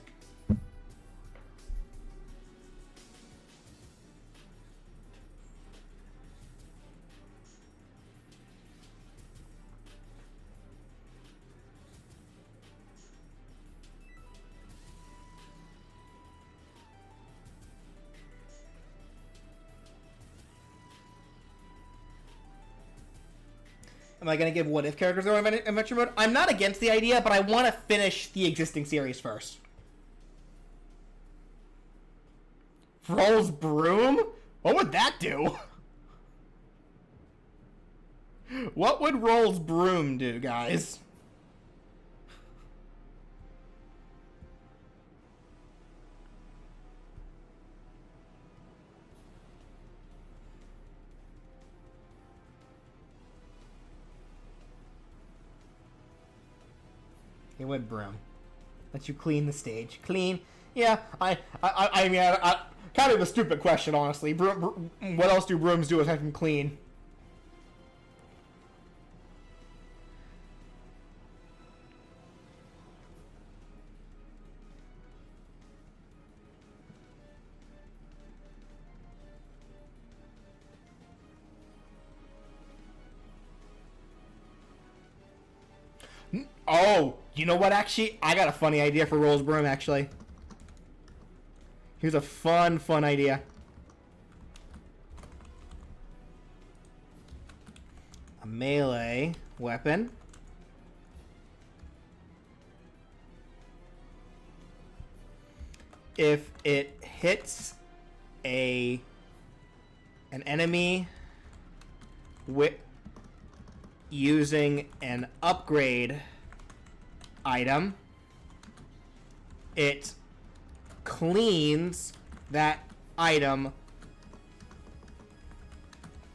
Am I going to give what if characters are in adventure mode? I'm not against the idea, but I want to finish the existing series first. Roll's broom? What would that do? What would Roll's broom do, guys? It would broom. Let you clean the stage. Clean? Yeah, I mean, kind of a stupid question, honestly. What else do brooms do aside from clean? Oh, you know what, actually? I got a funny idea for Roll's broom, actually. Here's a fun idea. A melee weapon. If it hits an enemy with using an upgrade item, it cleans that item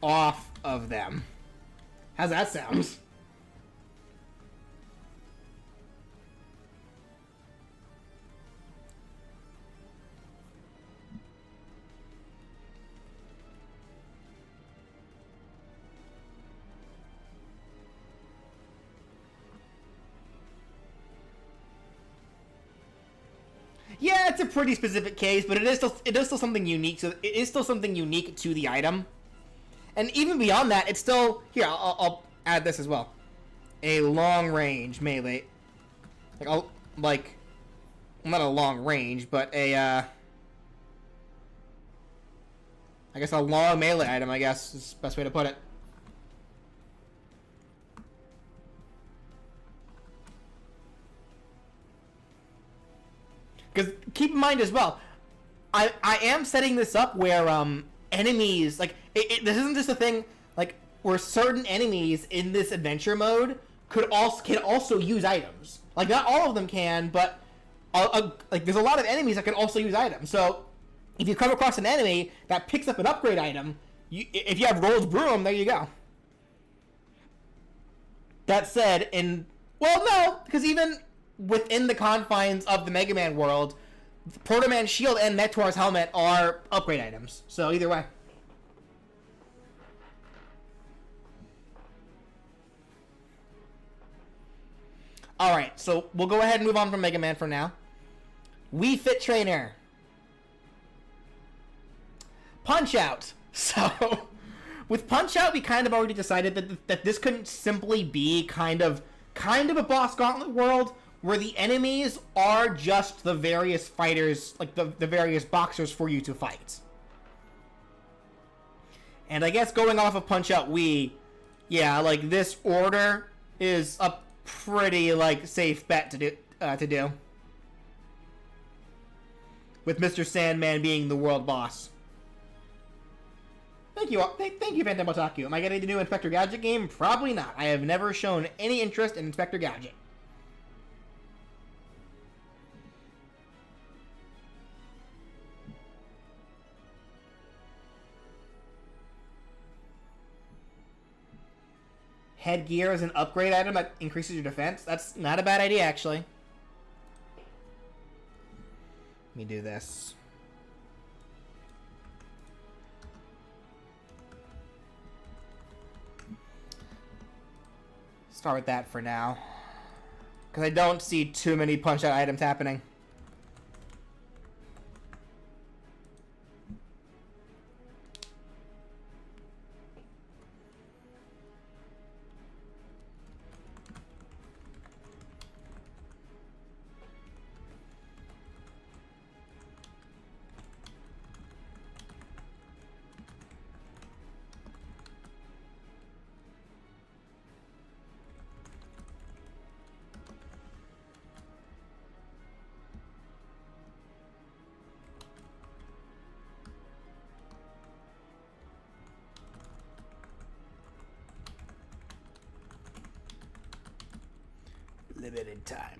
off of them. How's that sound? Yeah, it's a pretty specific case, but it is still something unique. So it is still something unique to the item, and even beyond that, it's still here. I'll add this as well. A long range melee, like not a long range, but a I guess a long melee item. I guess is the best way to put it. Because keep in mind as well, I am setting this up where enemies like this isn't just a thing like where certain enemies in this adventure mode can also use items. Like not all of them can, but like there's a lot of enemies that can also use items. So if you come across an enemy that picks up an upgrade item, if you have Roll's Broom, there you go. That said, well, no, because even within the confines of the Mega Man world, Proto Man's shield and Meteor's helmet are upgrade items. So either way. Alright, so we'll go ahead and move on from Mega Man for now. Wii Fit Trainer. Punch-Out! So, with Punch-Out, we kind of already decided that this couldn't simply be kind of a boss gauntlet world where the enemies are just the various fighters, like the various boxers for you to fight. And I guess going off of Punch-Out Wii, yeah, like this order is a pretty like safe bet to do. With Mr. Sandman being the world boss. Thank you, Phantom Otaku. Am I getting the new Inspector Gadget game? Probably not. I have never shown any interest in Inspector Gadget. Headgear is an upgrade item that increases your defense. That's not a bad idea, actually. Let me do this. Start with that for now. Because I don't see too many Punch-Out items happening. Limited time.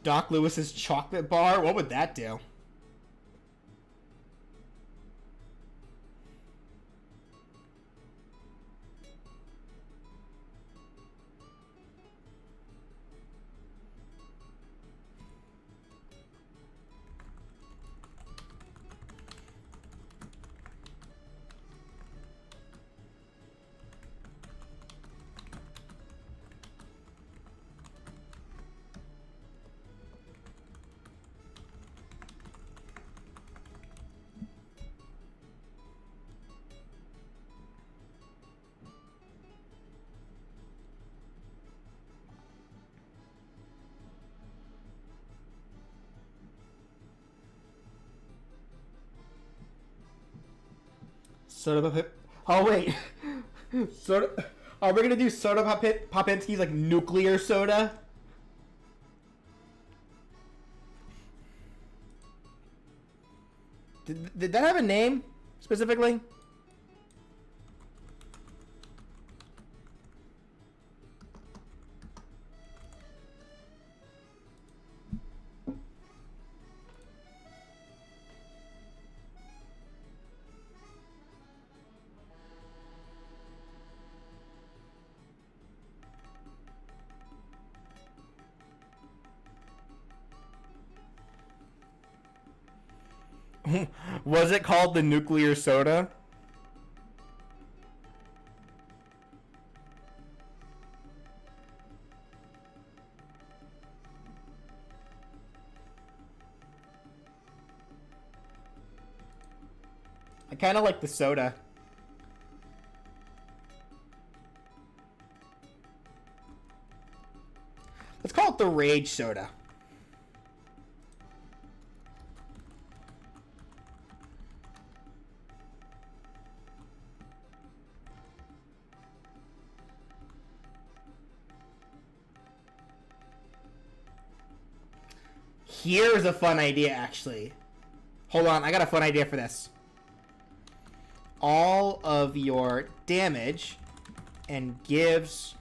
Doc Lewis's chocolate bar? What would that do? Soda Pop. Oh wait, soda. Are we gonna do Soda Popinski's like nuclear soda? Did that have a name? specifically? Was it called the nuclear soda? I kind of like the soda. Let's call it the Rage Soda. Here's a fun idea, actually. Hold on, I got a fun idea for this. All of your damage and gives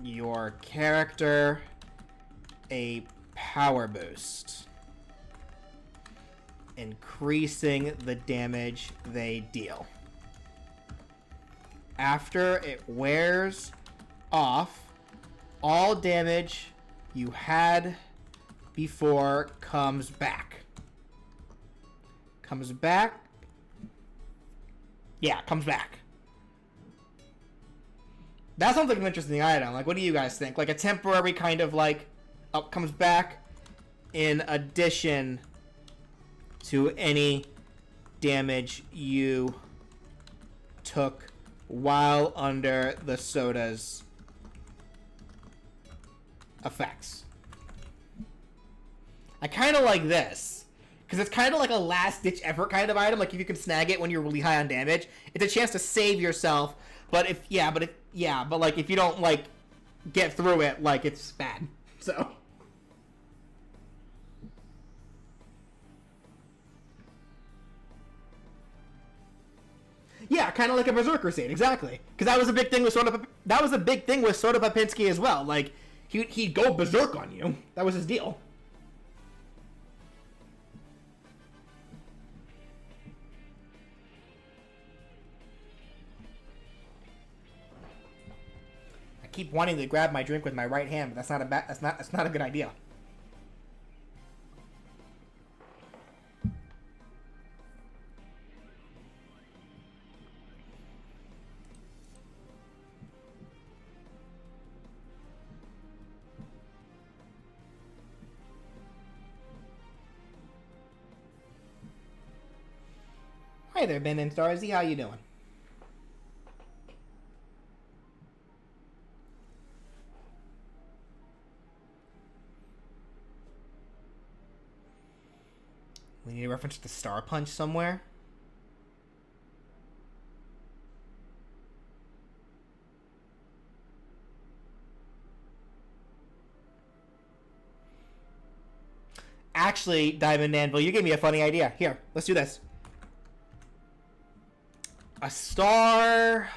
your character a power boost, increasing the damage they deal. After it wears off, all damage you had before comes back. Comes back. Yeah, comes back. That sounds like an interesting item. Like, what do you guys think? Like a temporary kind of like, up comes back in addition to any damage you took while under the soda's effects. I kind of like this, because it's kind of like a last-ditch effort kind of item. Like, if you can snag it when you're really high on damage, it's a chance to save yourself. But if like, if you don't, like, get through it, like, it's bad. So. Yeah, kind of like a Berserker scene, exactly. Because that was a big thing with Soda. That was a big thing with Soda Popinski as well. Like, he'd go berserk on you. That was his deal. Keep wanting to grab my drink with my right hand, but that's not a good idea. Hi there, Ben and Starzy. How you doing? We need a reference to Star Punch somewhere. Actually, Diamond Anvil, you gave me a funny idea. Here, let's do this. A star...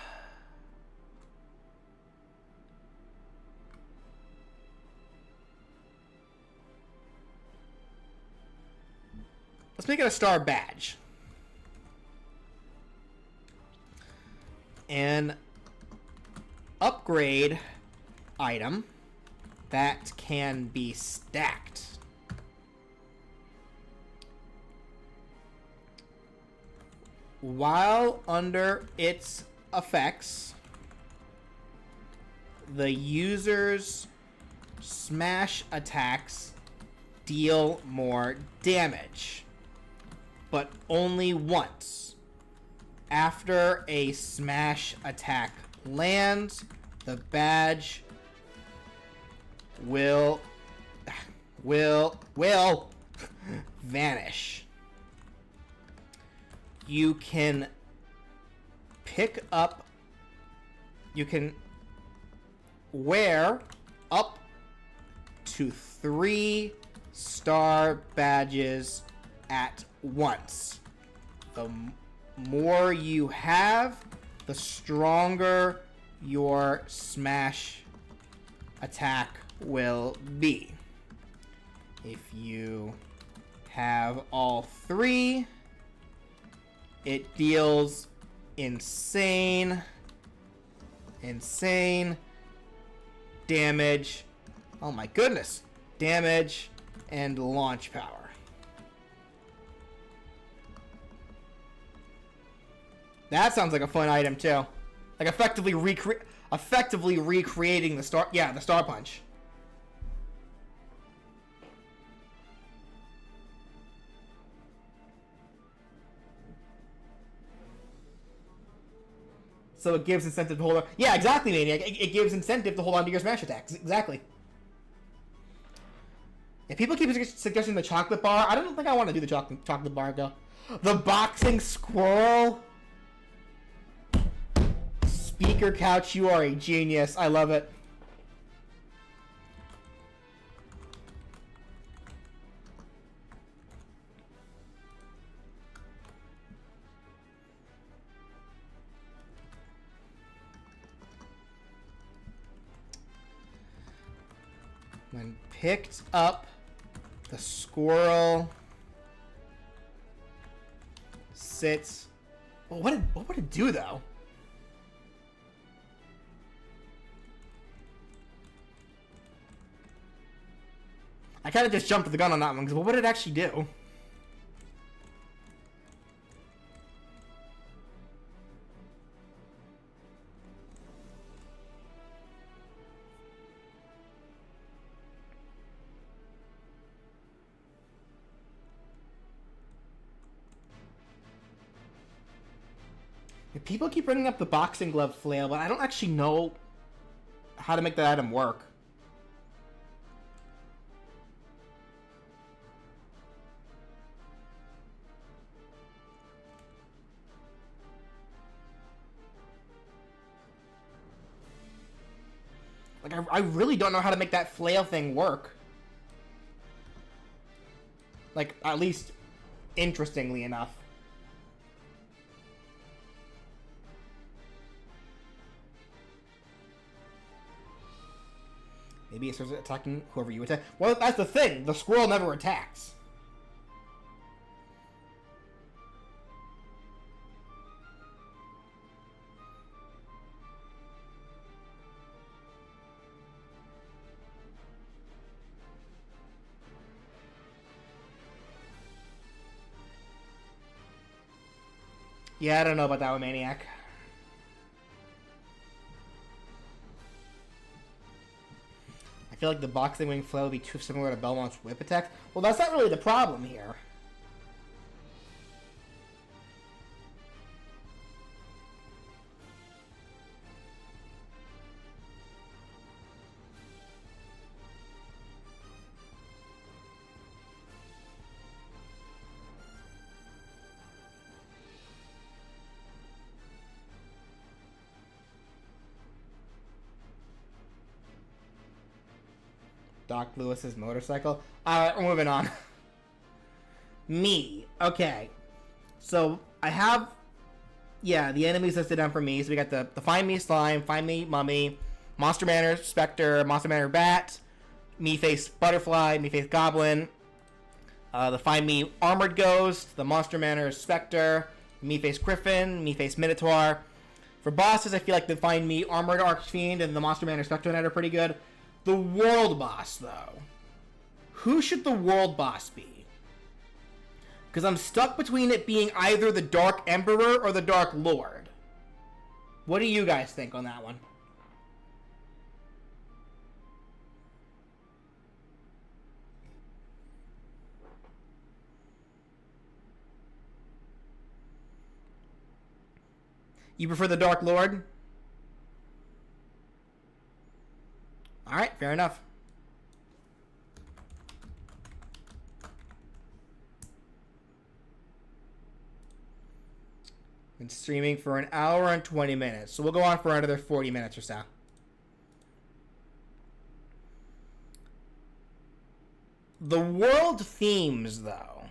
Let's make it a star badge. An upgrade item that can be stacked. While under its effects, the user's smash attacks deal more damage, but only once. After a smash attack lands, the badge will vanish. You can wear up to 3 star badges at once. more you have, the stronger your smash attack will be. If you have all 3, it deals insane damage. Oh my goodness. Damage and launch power. That sounds like a fun item too. Like effectively recreating the star. Yeah, the Star Punch. So it gives incentive to hold on. Yeah, exactly, Maniac. It gives incentive to hold on to your smash attacks. Exactly. If people keep suggesting the chocolate bar, I don't think I want to do the chocolate bar, though. The boxing squirrel. Speaker couch, you are a genius. I love it. When picked up, the squirrel sits. Well, what would it do though? I kind of just jumped the gun on that one because what would it actually do? People keep bringing up the boxing glove flail, but I don't actually know how to make that item work. Like, I really don't know how to make that flail thing work. Like, at least interestingly enough. Maybe it starts attacking whoever you attack. Well, that's the thing. The squirrel never attacks. Yeah, I don't know about that one, Maniac. I feel like the boxing wing flail would be too similar to Belmont's whip attacks. Well, that's not really the problem here. Doc Lewis's motorcycle. Alright, we're moving on. Me. Okay. So, I have... Yeah, the enemies listed down for me. So we got the Find Me Slime, Find Me Mummy, Monster Manor Spectre, Monster Manor Bat, Me Face Butterfly, Me Face Goblin, the Find Me Armored Ghost, the Monster Manor Spectre, Me Face Griffin, Me Face Minotaur. For bosses, I feel like the Find Me Armored Archfiend and the Monster Manor Spectre Knight are pretty good. The world boss, though. Who should the world boss be? Because I'm stuck between it being either the Dark Emperor or the Dark Lord. What do you guys think on that one? You prefer the Dark Lord? Alright, fair enough. Been streaming for an hour and 20 minutes, so we'll go on for another 40 minutes or so. The world themes, though.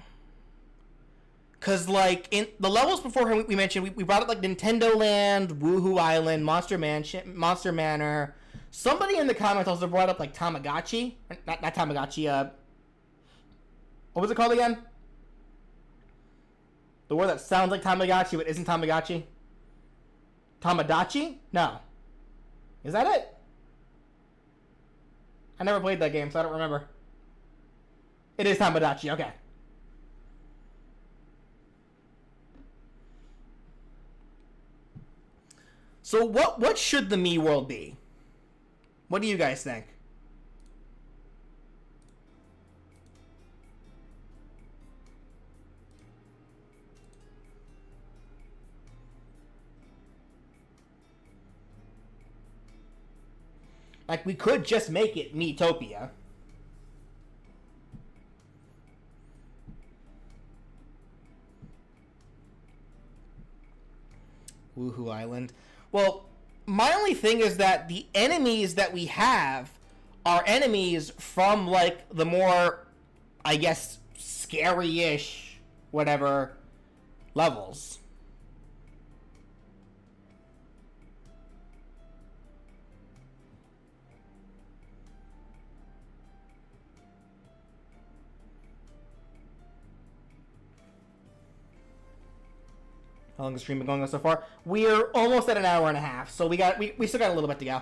Because, like, in the levels before we mentioned, we brought up, like, Nintendo Land, Woohoo Island, Monster Mansion, Monster Manor. Somebody in the comments also brought up, like, Tamagotchi. Not Tamagotchi, what was it called again? The word that sounds like Tamagotchi but isn't Tamagotchi? Tamagotchi? No. Is that it? I never played that game, so I don't remember. It is Tamagotchi, okay. So what should the Mii world be? What do you guys think? Like, we could just make it Miitopia. Woohoo Island. Well, my only thing is that the enemies that we have are enemies from, like, the more, I guess, scary-ish, whatever, levels. How long has the stream been going on so far? We're almost at an hour and a half, so we still got a little bit to go.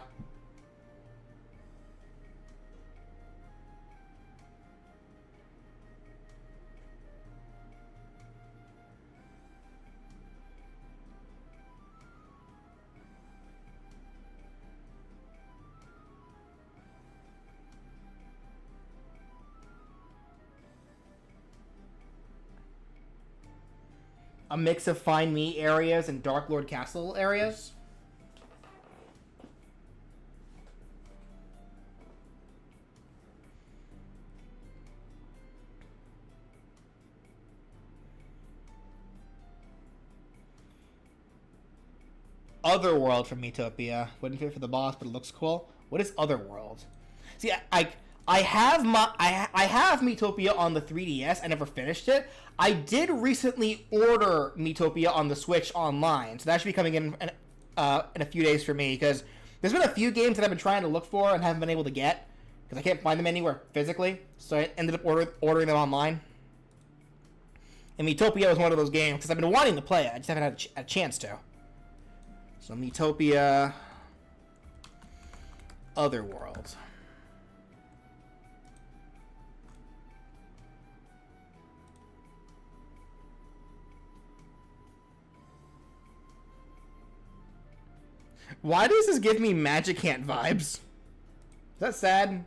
A mix of Find Me areas and Dark Lord Castle areas. Otherworld from Miitopia. Wouldn't fit for the boss, but it looks cool. What is Otherworld? See, I have Miitopia on the 3DS. I never finished it. I did recently order Miitopia on the Switch online, so that should be coming in a few days for me, because there's been a few games that I've been trying to look for and haven't been able to get because I can't find them anywhere physically. So I ended up ordering them online. And Miitopia was one of those games because I've been wanting to play it. I just haven't had a chance to. So Miitopia, Otherworld. Why does this give me Magic Hand vibes? Is that sad?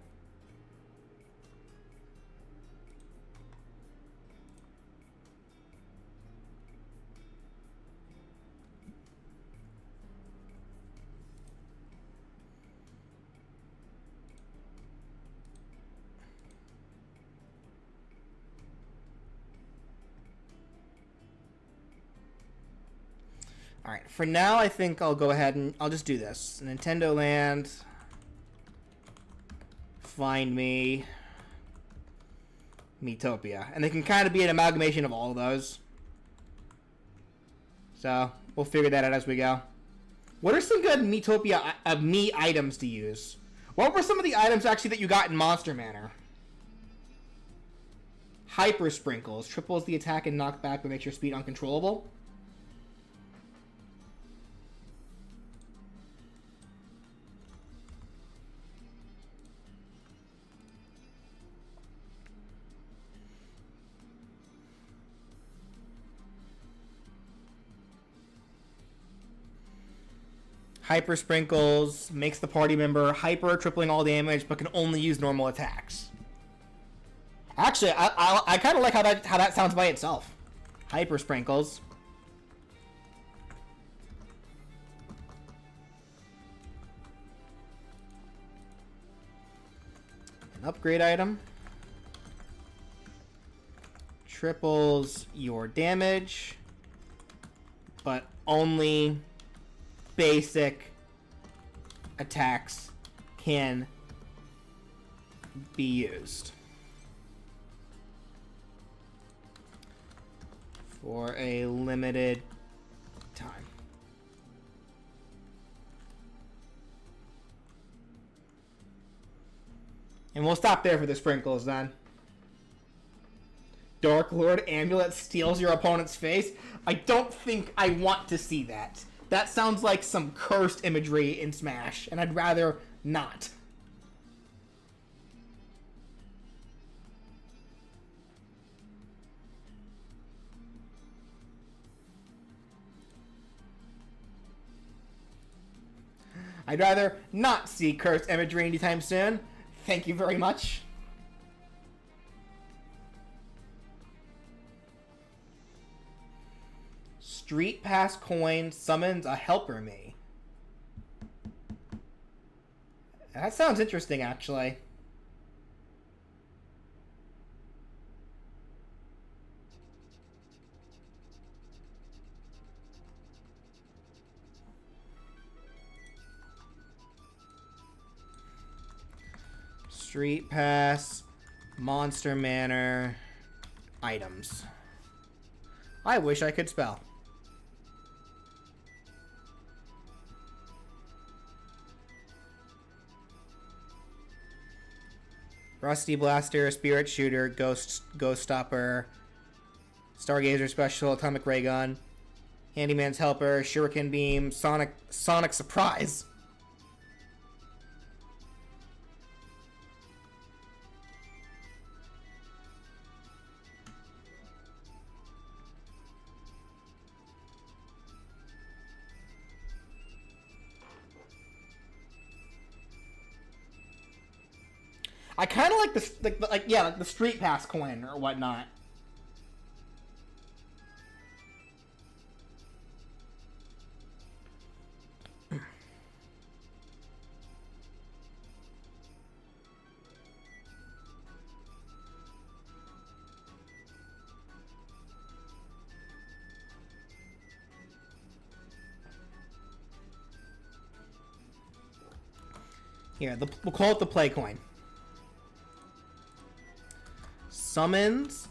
Alright, for now I think I'll go ahead and I'll just do this. Nintendo Land. Find Me. Miitopia. And they can kind of be an amalgamation of all of those. So, we'll figure that out as we go. What are some good Miitopia Mii items to use? What were some of the items actually that you got in Monster Manor? Hyper Sprinkles. Triples the attack and knockback but makes your speed uncontrollable. Hyper Sprinkles makes the party member hyper, tripling all damage, but can only use normal attacks. Actually, I kind of like how that sounds by itself. Hyper Sprinkles. An upgrade item. Triples your damage, but only basic attacks can be used. for a limited time. And we'll stop there for the sprinkles then. Dark Lord Amulet steals your opponent's face. I don't think I want to see that. That sounds like some cursed imagery in Smash, and I'd rather not. I'd rather not see cursed imagery anytime soon. Thank you very much. Street Pass coin summons a helper me. That sounds interesting, actually. Street Pass, Monster Manor, items. I wish I could spell. Rusty Blaster, Spirit Shooter, Ghost Stopper, Stargazer Special, Atomic Ray Gun, Handyman's Helper, Shuriken Beam, Sonic Surprise. I kind of like the Street Pass coin or whatnot. Here, we'll call it the play coin. Summons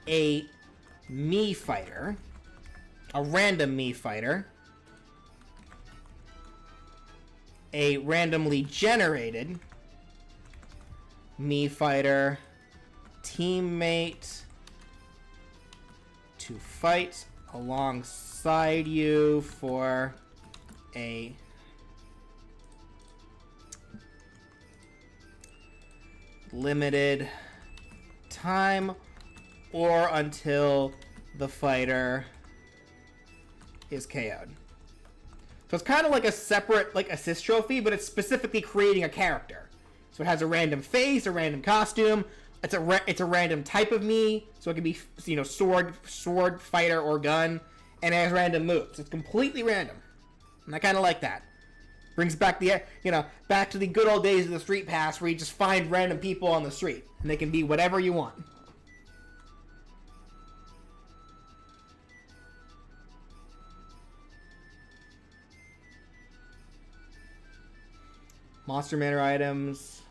a Mii fighter, a random Mii fighter, a randomly generated Mii fighter teammate to fight alongside you for a limited time or until the fighter is KO'd. So it's kind of like a separate assist trophy, but it's specifically creating a character. So it has a random face, a random costume. It's a random type of Mii, so it can be sword, fighter, or gun, and it has random moves. It's completely random, and I kind of like that. Brings back back to the good old days of the Street Pass, where you just find random people on the street, and they can be whatever you want. Monster Manor items.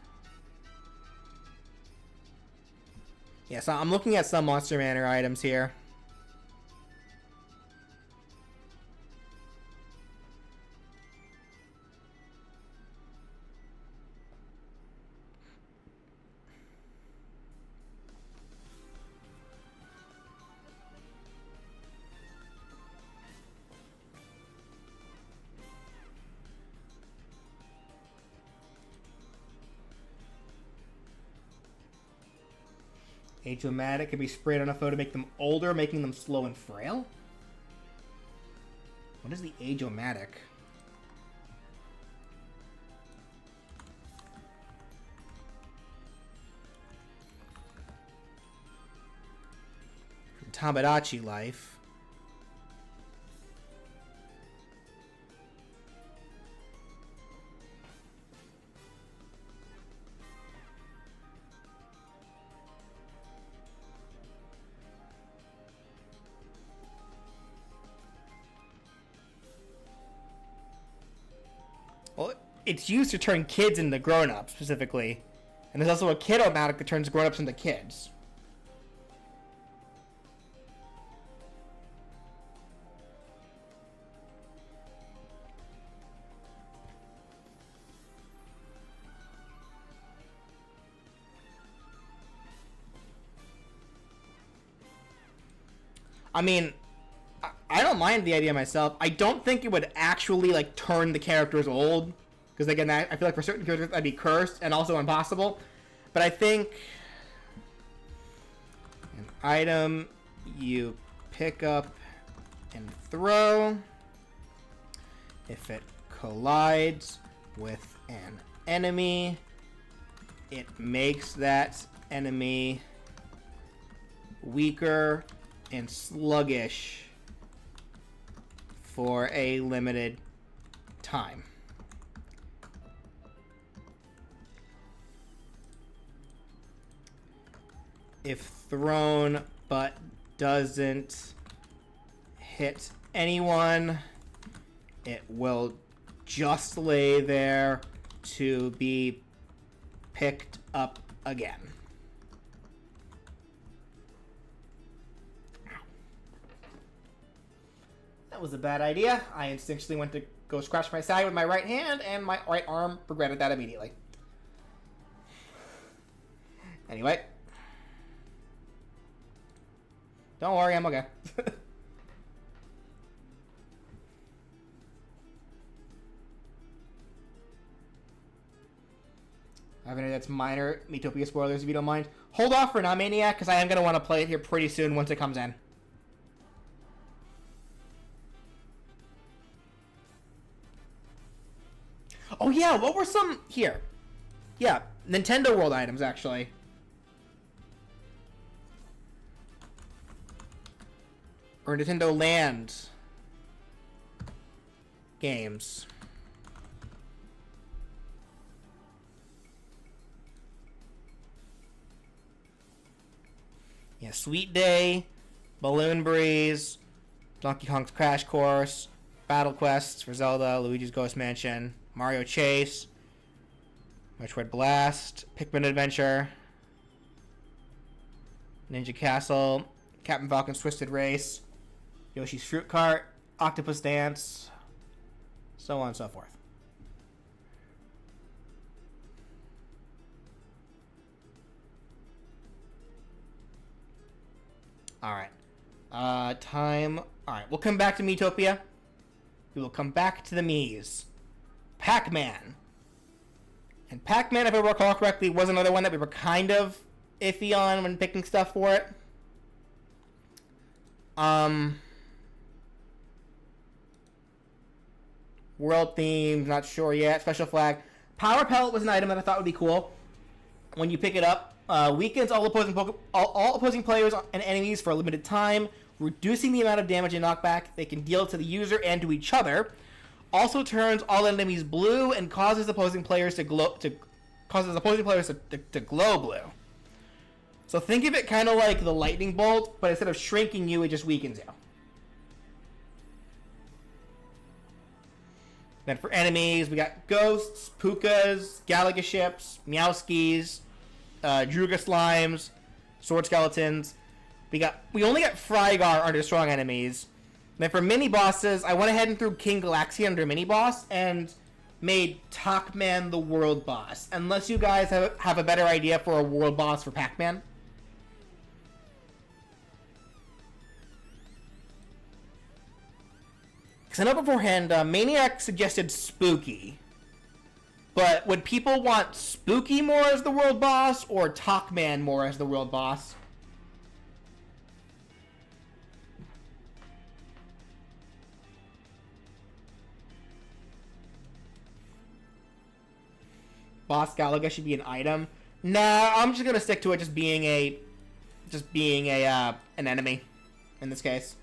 Yeah, so I'm looking at some Monster Manor items here. Age-O-Matic can be sprayed on a foe to make them older, making them slow and frail? What is the Age-O-Matic? From Tamagotchi Life. Well, it's used to turn kids into grown-ups, specifically. And there's also a Kid-O-Matic that turns grown-ups into kids. I mean, I don't mind the idea myself. I don't think it would actually like turn the characters old, because again, I feel like for certain characters that'd be cursed and also impossible. But I think an item you pick up and throw, if it collides with an enemy, it makes that enemy weaker and sluggish for a limited time. If thrown but doesn't hit anyone, it will just lay there to be picked up again. That was a bad idea. I instinctually went to go scratch my side with my right hand, and my right arm regretted that immediately. Anyway. Don't worry, I'm okay. I have an idea that's minor Miitopia spoilers if you don't mind. Hold off for now, Maniac, because I am going to want to play it here pretty soon once it comes in. Oh yeah, what were some... Here. Yeah, Nintendo World items, actually. Or Nintendo Land games. Yeah, Sweet Day, Balloon Breeze, Donkey Kong's Crash Course, Battle Quests for Zelda, Luigi's Ghost Mansion, Mario Chase, Metroid Blast, Pikmin Adventure, Ninja Castle, Captain Falcon's Twisted Race, Yoshi's Fruit Cart, Octopus Dance, so on and so forth. Alright. Time. Alright, we'll come back to Miitopia. We will come back to the Miis. Pac-Man. And Pac-Man, if I recall correctly, was another one that we were kind of iffy on when picking stuff for it. World themes, not sure yet. Special flag. Power Pellet was an item that I thought would be cool. When you pick it up, weakens all opposing players and enemies for a limited time, reducing the amount of damage and knockback they can deal to the user and to each other. Also turns all enemies blue and causes opposing players to glow blue. So think of it kind of like the lightning bolt, but instead of shrinking you, it just weakens you. Then for enemies, we got ghosts, pukas, Galaga ships, Meowskis, Druga slimes, sword skeletons. We only got Frygar under strong enemies. Then for mini bosses, I went ahead and threw King Galaxia under mini boss and made Pac-Man the world boss. Unless you guys have a better idea for a world boss for Pac-Man. Because I know beforehand, Maniac suggested Spooky. But would people want Spooky more as the world boss or Pac-Man more as the world boss? Boss Galaga should be an item. Nah, I'm just gonna stick to it just being an enemy in this case.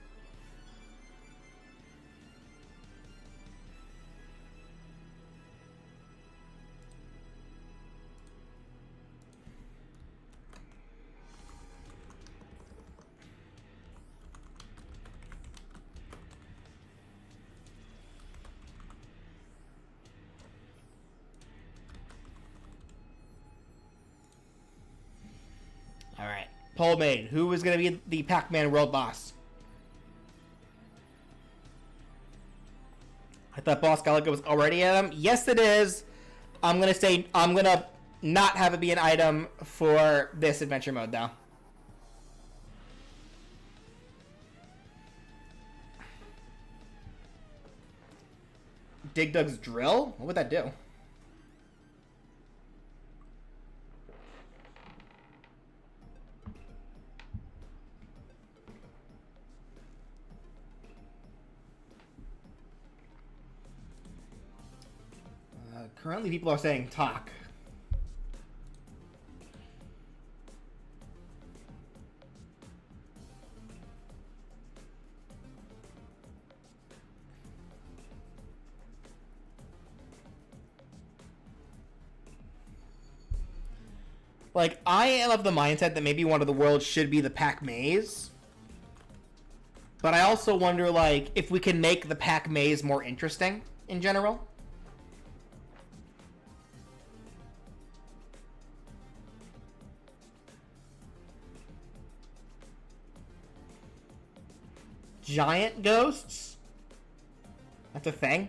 Alright. Poll made. Who is going to be the Pac-Man world boss? I thought Boss Galaga was already at him. Yes, it is. I'm going to not have it be an item for this adventure mode, though. Dig Dug's drill? What would that do? Currently, people are saying talk. Like, I am of the mindset that maybe one of the worlds should be the Pac Maze. But I also wonder, like, if we can make the Pac Maze more interesting in general. Giant ghosts? That's a thing?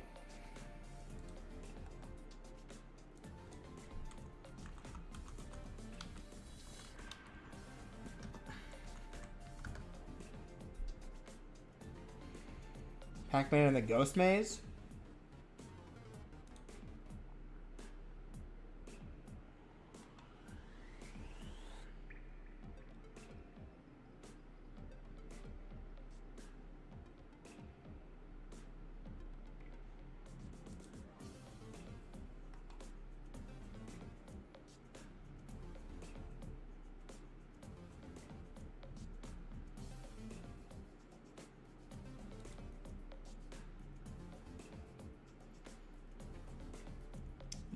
Pac-Man and the Ghost Maze?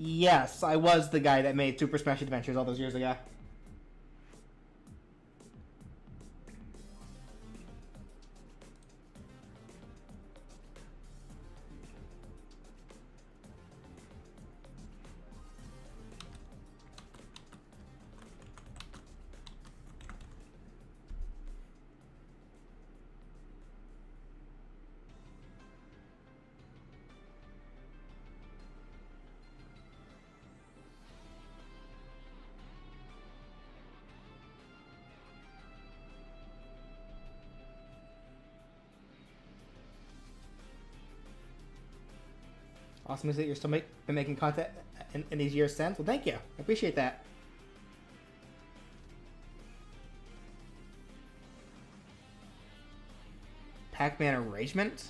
Yes, I was the guy that made Super Smash Adventures all those years ago. Awesome to see that you're still been making content in these years since. Well, thank you. I appreciate that. Pac-Man Arrangement?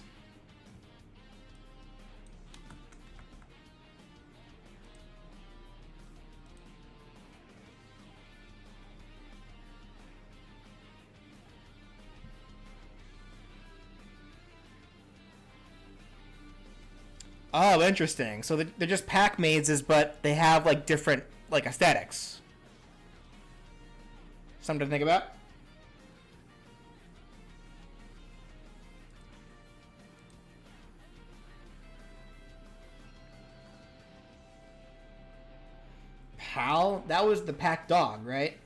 Oh, interesting. So they're just pack mazes, but they have like different like aesthetics. Something to think about. Pal? That was the pack dog, right?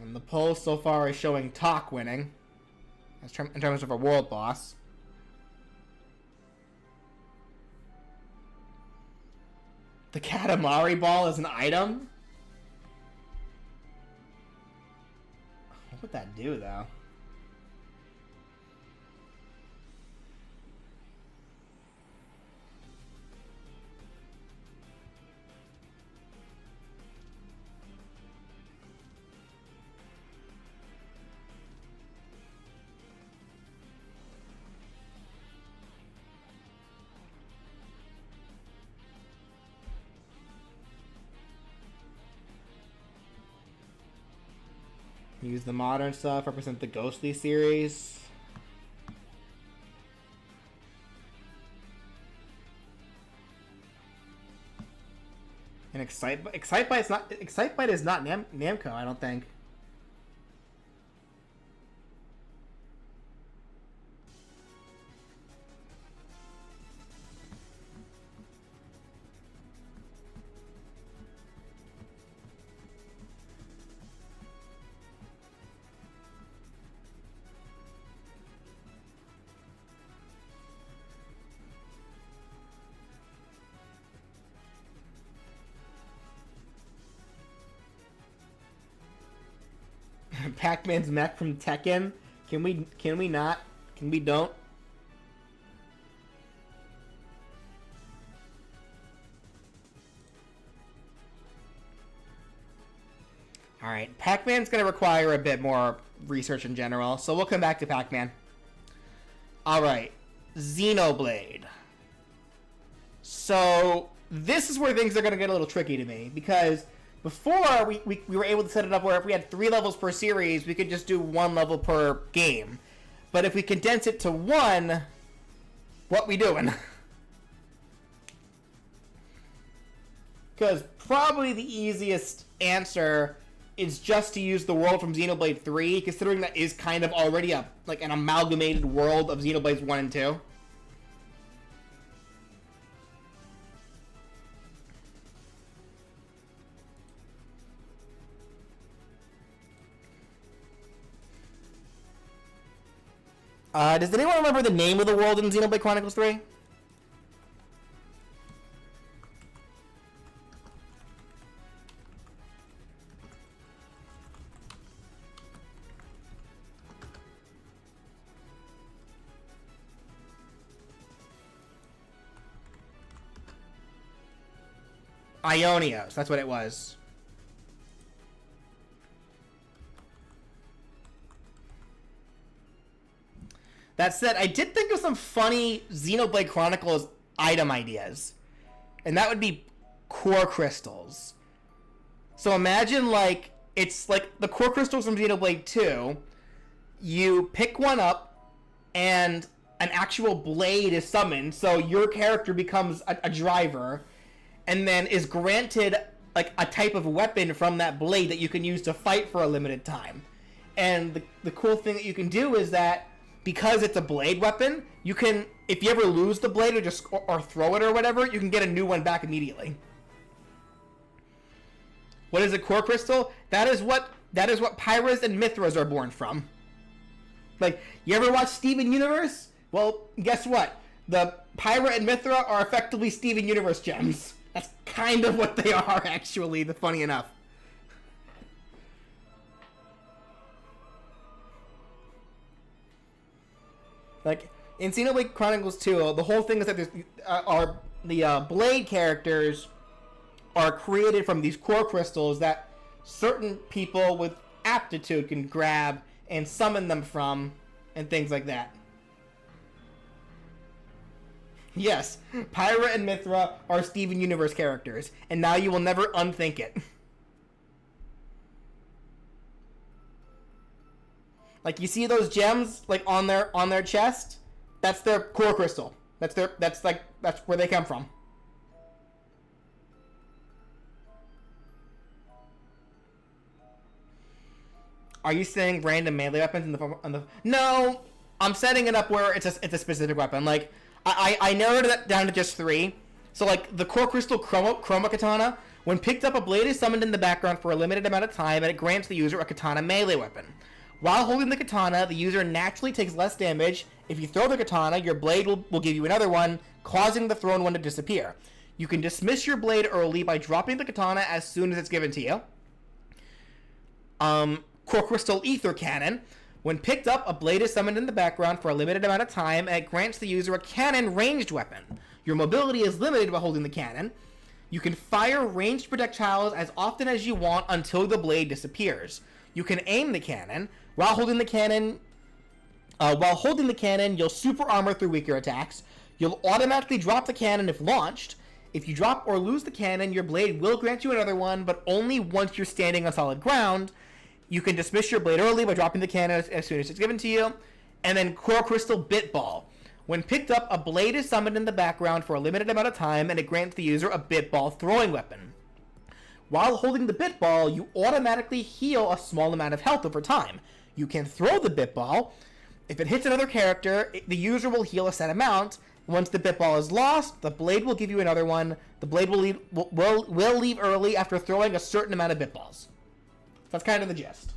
And the poll so far is showing Talk winning in terms of a world boss. The Katamari ball is an item? What would that do, though? Use the modern stuff, represent the Ghostly series. And Excitebike is not Namco, I don't think. Pac-Man's mech from Tekken. Can we not? Can we don't? Alright, Pac-Man's gonna require a bit more research in general, so we'll come back to Pac-Man. Alright, Xenoblade. So, this is where things are gonna get a little tricky to me, because before, we were able to set it up where if we had 3 levels per series, we could just do 1 level per game. But if we condense it to 1, what we doing? Because probably the easiest answer is just to use the world from Xenoblade 3, considering that is kind of already an amalgamated world of Xenoblades 1 and 2. Does anyone remember the name of the world in Xenoblade Chronicles 3? Ionios, that's what it was. That said, I did think of some funny Xenoblade Chronicles item ideas. And that would be core crystals. So imagine, like, it's like the core crystals from Xenoblade 2. You pick one up, and an actual blade is summoned, so your character becomes a driver, and then is granted, like, a type of weapon from that blade that you can use to fight for a limited time. And the cool thing that you can do is that because it's a blade weapon, you can, if you ever lose the blade or throw it or whatever, you can get a new one back immediately. What is a core crystal? That is what Pyras and Mithras are born from. Like, you ever watch Steven Universe? Well, guess what? The Pyra and Mithra are effectively Steven Universe gems. That's kind of what they are, actually, funny enough. Like, in Xenoblade Chronicles 2, the whole thing is that the Blade characters are created from these core crystals that certain people with aptitude can grab and summon them from, and things like that. Yes, Pyra and Mithra are Steven Universe characters, and now you will never unthink it. Like, you see those gems, like, on their chest? That's their core crystal. That's where they come from. Are you saying random melee weapons in the No, I'm setting it up where it's a specific weapon. Like, I narrowed it down to just 3. So, like, the core crystal chroma katana, when picked up, a blade is summoned in the background for a limited amount of time, and it grants the user a katana melee weapon. While holding the katana, the user naturally takes less damage. If you throw the katana, your blade will give you another one, causing the thrown one to disappear. You can dismiss your blade early by dropping the katana as soon as it's given to you. Core Crystal Ether Cannon. When picked up, a blade is summoned in the background for a limited amount of time, and it grants the user a cannon ranged weapon. Your mobility is limited while holding the cannon. You can fire ranged projectiles as often as you want until the blade disappears. You can aim the cannon. While holding the cannon, you'll super armor through weaker attacks. You'll automatically drop the cannon if launched. If you drop or lose the cannon, your blade will grant you another one, but only once you're standing on solid ground. You can dismiss your blade early by dropping the cannon as soon as it's given to you. And then Core Crystal Bit Ball. When picked up, a blade is summoned in the background for a limited amount of time, and it grants the user a Bit Ball throwing weapon. While holding the Bit Ball, you automatically heal a small amount of health over time. You can throw the Bit Ball. If it hits another character, the user will heal a set amount. Once the Bit Ball is lost, the blade will give you another one. The blade will leave early after throwing a certain amount of Bit Balls. That's kind of the gist.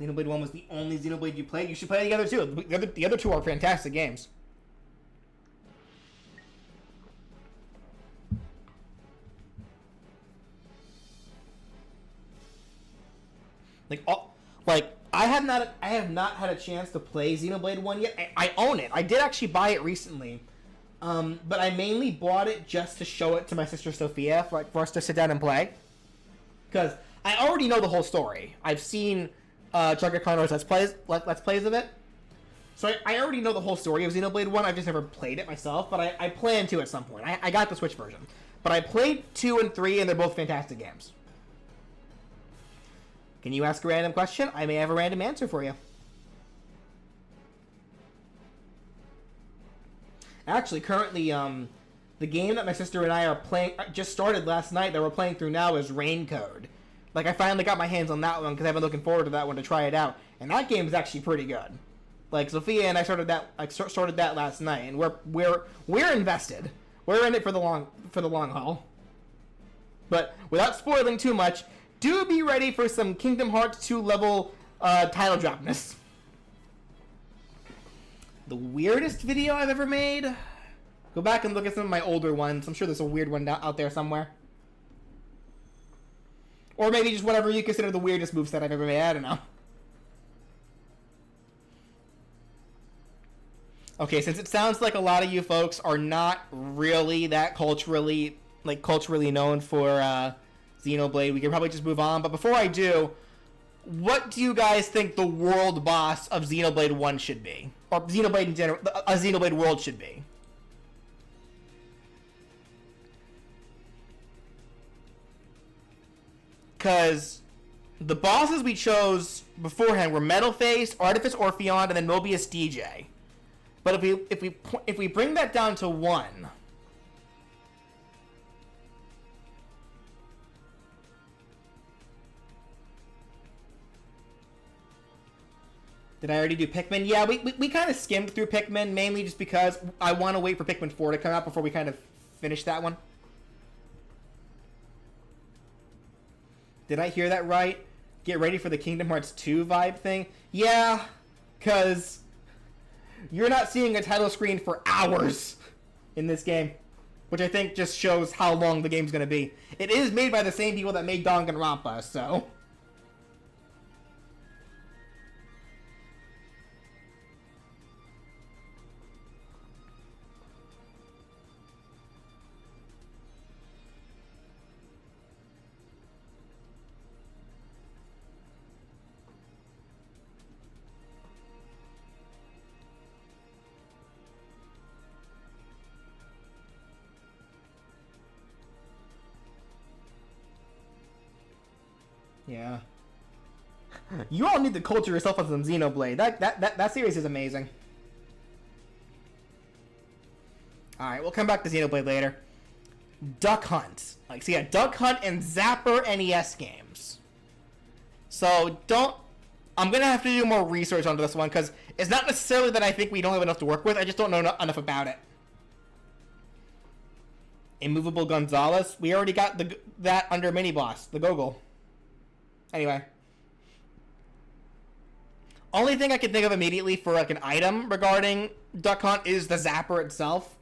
Xenoblade 1 was the only Xenoblade you played. You should play the other two. The other two are fantastic games. I have not had a chance to play Xenoblade 1 yet. I own it. I did actually buy it recently. But I mainly bought it just to show it to my sister Sophia for us to sit down and play. Because I already know the whole story. I've seen Chugga Connor's let's plays of it. So I already know the whole story of Xenoblade 1. I've just never played it myself, but I plan to at some point. I got the Switch version. But I played 2 and 3, and they're both fantastic games. Can you ask a random question? I may have a random answer for you. Actually, currently, the game that my sister and I are playing just started last night that we're playing through now is Rain Code. Like, I finally got my hands on that one because I've been looking forward to that one to try it out, and that game is actually pretty good. Like, Sophia and I started that last night, and we're invested. We're in it for the long haul. But without spoiling too much, do be ready for some Kingdom Hearts 2 level title dropness. The weirdest video I've ever made? Go back and look at some of my older ones. I'm sure there's a weird one out there somewhere. Or maybe just whatever you consider the weirdest moveset I've ever made. I don't know. Okay, since it sounds like a lot of you folks are not really that culturally known for Xenoblade, we can probably just move on. But before I do, what do you guys think the world boss of Xenoblade 1 should be? Or Xenoblade in general, a Xenoblade world should be? Because the bosses we chose beforehand were Metal Face, Artifice Orpheon, and then Mobius DJ. But if we bring that down to 1, did I already do Pikmin? Yeah, we kind of skimmed through Pikmin, mainly just because I want to wait for Pikmin 4 to come out before we kind of finish that one. Did I hear that right? Get ready for the Kingdom Hearts 2 vibe thing? Yeah, because you're not seeing a title screen for hours in this game, which I think just shows how long the game's going to be. It is made by the same people that made Danganronpa, so... Yeah. You all need to culture yourself on some Xenoblade. That series is amazing. Alright, we'll come back to Xenoblade later. Duck Hunt. Like, so yeah, Duck Hunt and Zapper NES games. So, I'm gonna have to do more research onto this one, because it's not necessarily that I think we don't have enough to work with, I just don't know enough about it. Immovable Gonzalez. We already got that under Mini-Boss, the Gogol. Anyway. Only thing I can think of immediately for like an item regarding Duck Hunt is the Zapper itself.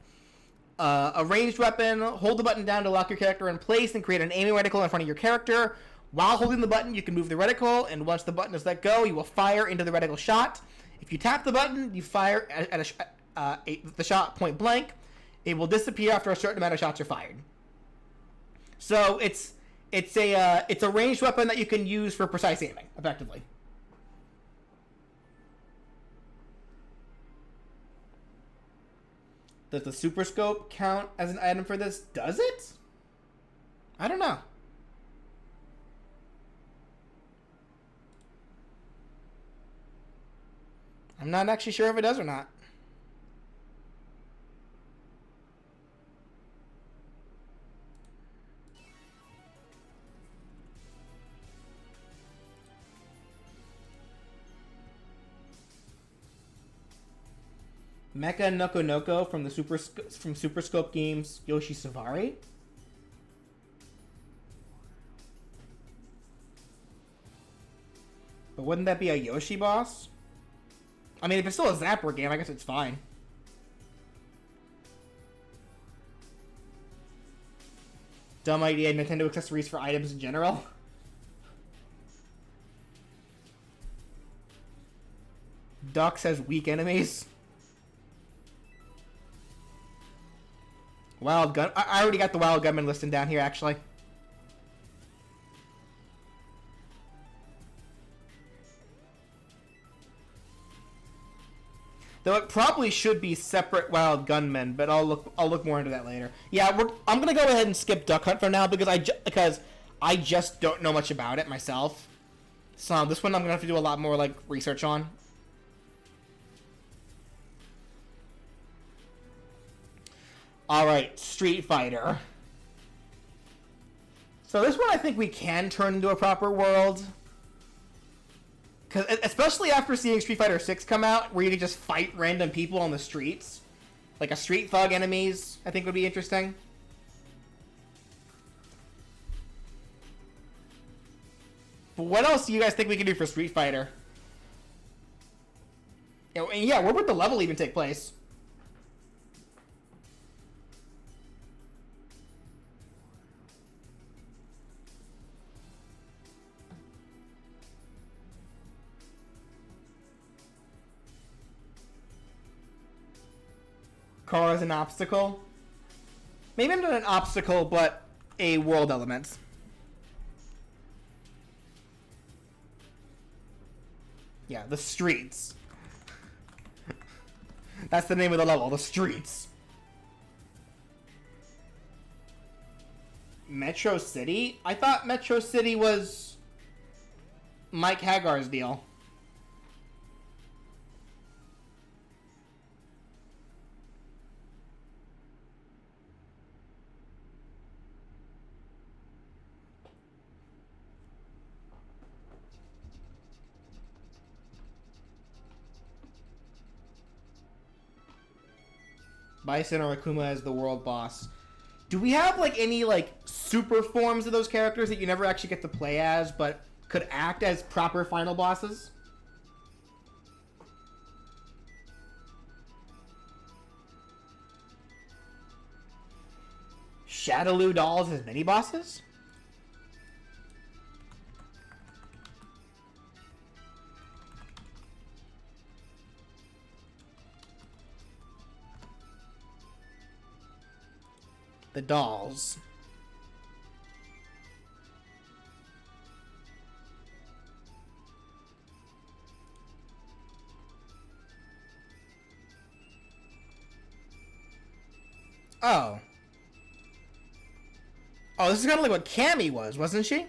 A ranged weapon, hold the button down to lock your character in place and create an aiming reticle in front of your character. While holding the button, you can move the reticle, and once the button is let go, you will fire into the reticle shot. If you tap the button, you fire at the shot point blank. It will disappear after a certain amount of shots are fired. So it's a ranged weapon that you can use for precise aiming, effectively. Does the Super Scope count as an item for this? Does it? I don't know. I'm not actually sure if it does or not. Mecha Noko Noko from the Super Scope games Yoshi Savari. But wouldn't that be a Yoshi boss? I mean, if it's still a Zapper game, I guess it's fine. Dumb idea, Nintendo accessories for items in general. Duck says weak enemies. Wild Gun. I already got the Wild Gunman listed down here, actually. Though it probably should be separate Wild Gunmen, but I'll look more into that later. Yeah, I'm gonna go ahead and skip Duck Hunt for now because I just don't know much about it myself. So this one I'm gonna have to do a lot more like research on. All right, Street Fighter. So this one I think we can turn into a proper world. Cause especially after seeing Street Fighter 6 come out, where you can just fight random people on the streets. Like a street thug enemies, I think would be interesting. But what else do you guys think we can do for Street Fighter? And yeah, where would the level even take place? Car as an obstacle? Maybe not an obstacle, but a world element. Yeah, the streets. That's the name of the level, the streets. Metro City? I thought Metro City was Mike Hagar's deal. Bison or Akuma as the world boss. Do we have like any like super forms of those characters that you never actually get to play as, but could act as proper final bosses? Shadaloo dolls as mini bosses? The dolls. Oh. Oh, this is kind of like what Cammy was, wasn't she?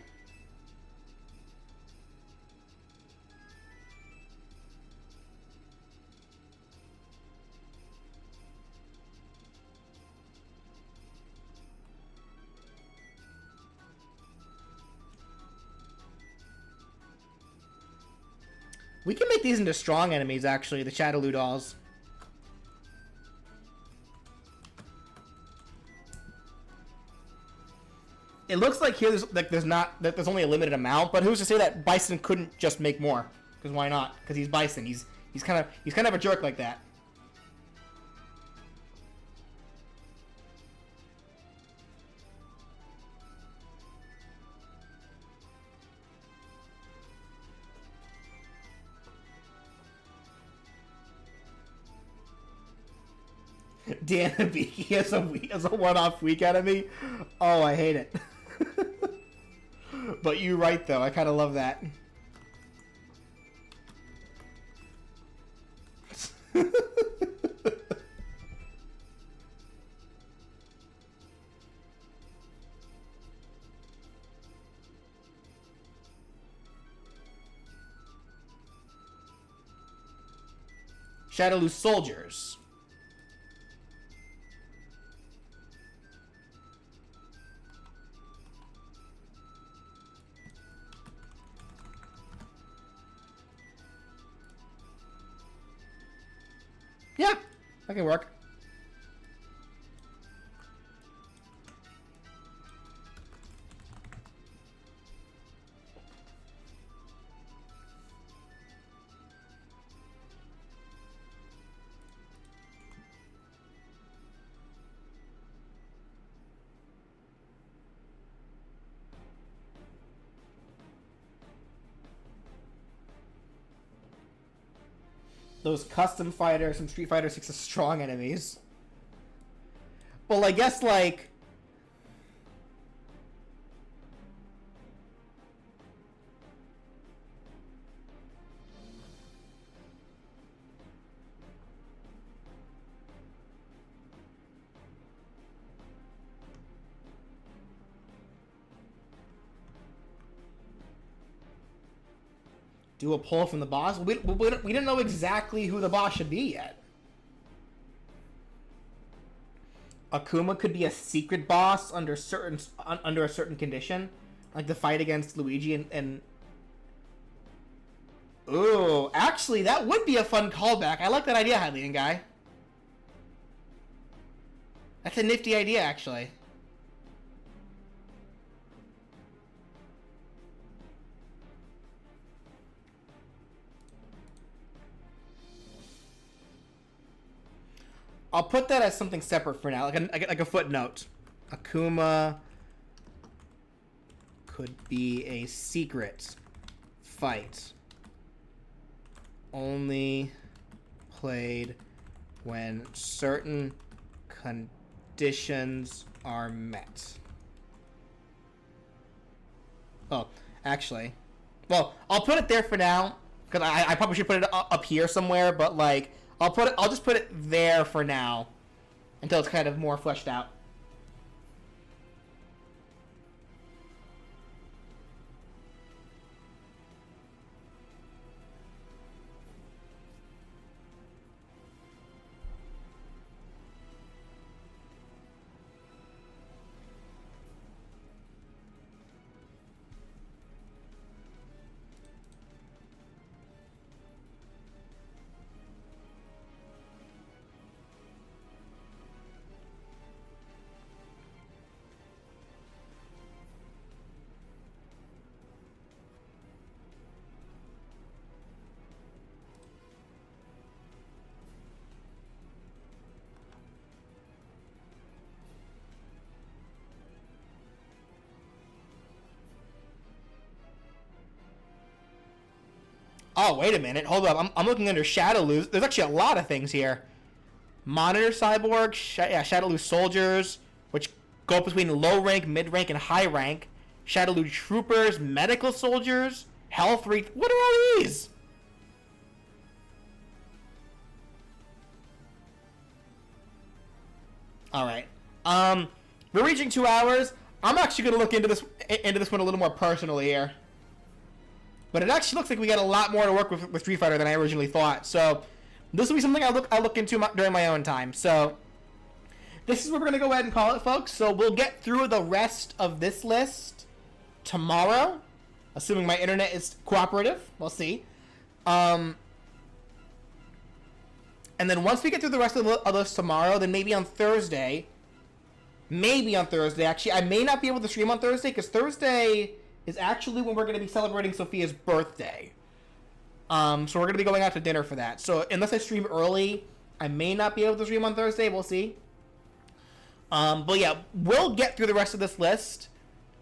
We can make these into strong enemies, actually, the Shadaloo dolls. It looks like here there's only a limited amount, but who's to say that Bison couldn't just make more? Because why not? Because he's Bison. He's kind of a jerk like that. Dan Hibiki as a one-off weak enemy. Oh, I hate it. But you're right, though. I kind of love that. Shadaloo soldiers. Yeah, that can work. those custom fighters from Street Fighter 6 strong enemies. Well, I guess, like... do a pull from the boss? We didn't know exactly who the boss should be yet. Akuma could be a secret boss under a certain condition, like the fight against Luigi and Ooh, actually, that would be a fun callback. I like that idea, Hylian guy. That's a nifty idea, actually. I'll put that as something separate for now, like a footnote. Akuma could be a secret fight. Only played when certain conditions are met. Oh, actually. Well, I'll put it there for now, because I probably should put it up here somewhere, but like... I'll just put it there for now until it's kind of more fleshed out. Oh, wait a minute. Hold up. I'm looking under Shadaloo. There's actually a lot of things here. Monitor Cyborg, Shadaloo Soldiers, which go between low rank, mid rank, and high rank. Shadaloo Troopers, Medical Soldiers, Health What are all these? Alright. We're reaching 2 hours. I'm actually going to look into this one a little more personally here. But it actually looks like we got a lot more to work with Street Fighter than I originally thought. So this will be something I look into during my own time. So this is where we're going to go ahead and call it, folks. So we'll get through the rest of this list tomorrow, assuming my internet is cooperative. We'll see. And then once we get through the rest of this tomorrow, then maybe on Thursday, actually, I may not be able to stream on Thursday, because Thursday is actually when we're going to be celebrating Sophia's birthday. So we're going to be going out to dinner for that. So unless I stream early, I may not be able to stream on Thursday. We'll see. But yeah, we'll get through the rest of this list.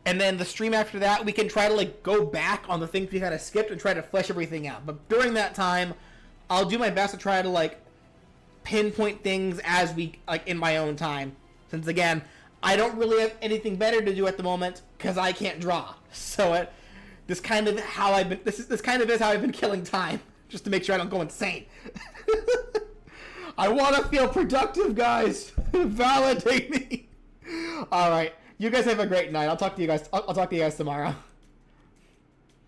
And then the stream after that, we can try to like go back on the things we kind of skipped and try to flesh everything out. But during that time, I'll do my best to try to like pinpoint things as we like in my own time. Since again, I don't really have anything better to do at the moment because I can't draw. So this kind of is how I've been killing time, just to make sure I don't go insane. I want to feel productive, guys. Validate me. All right, you guys have a great night. I'll talk to you guys tomorrow.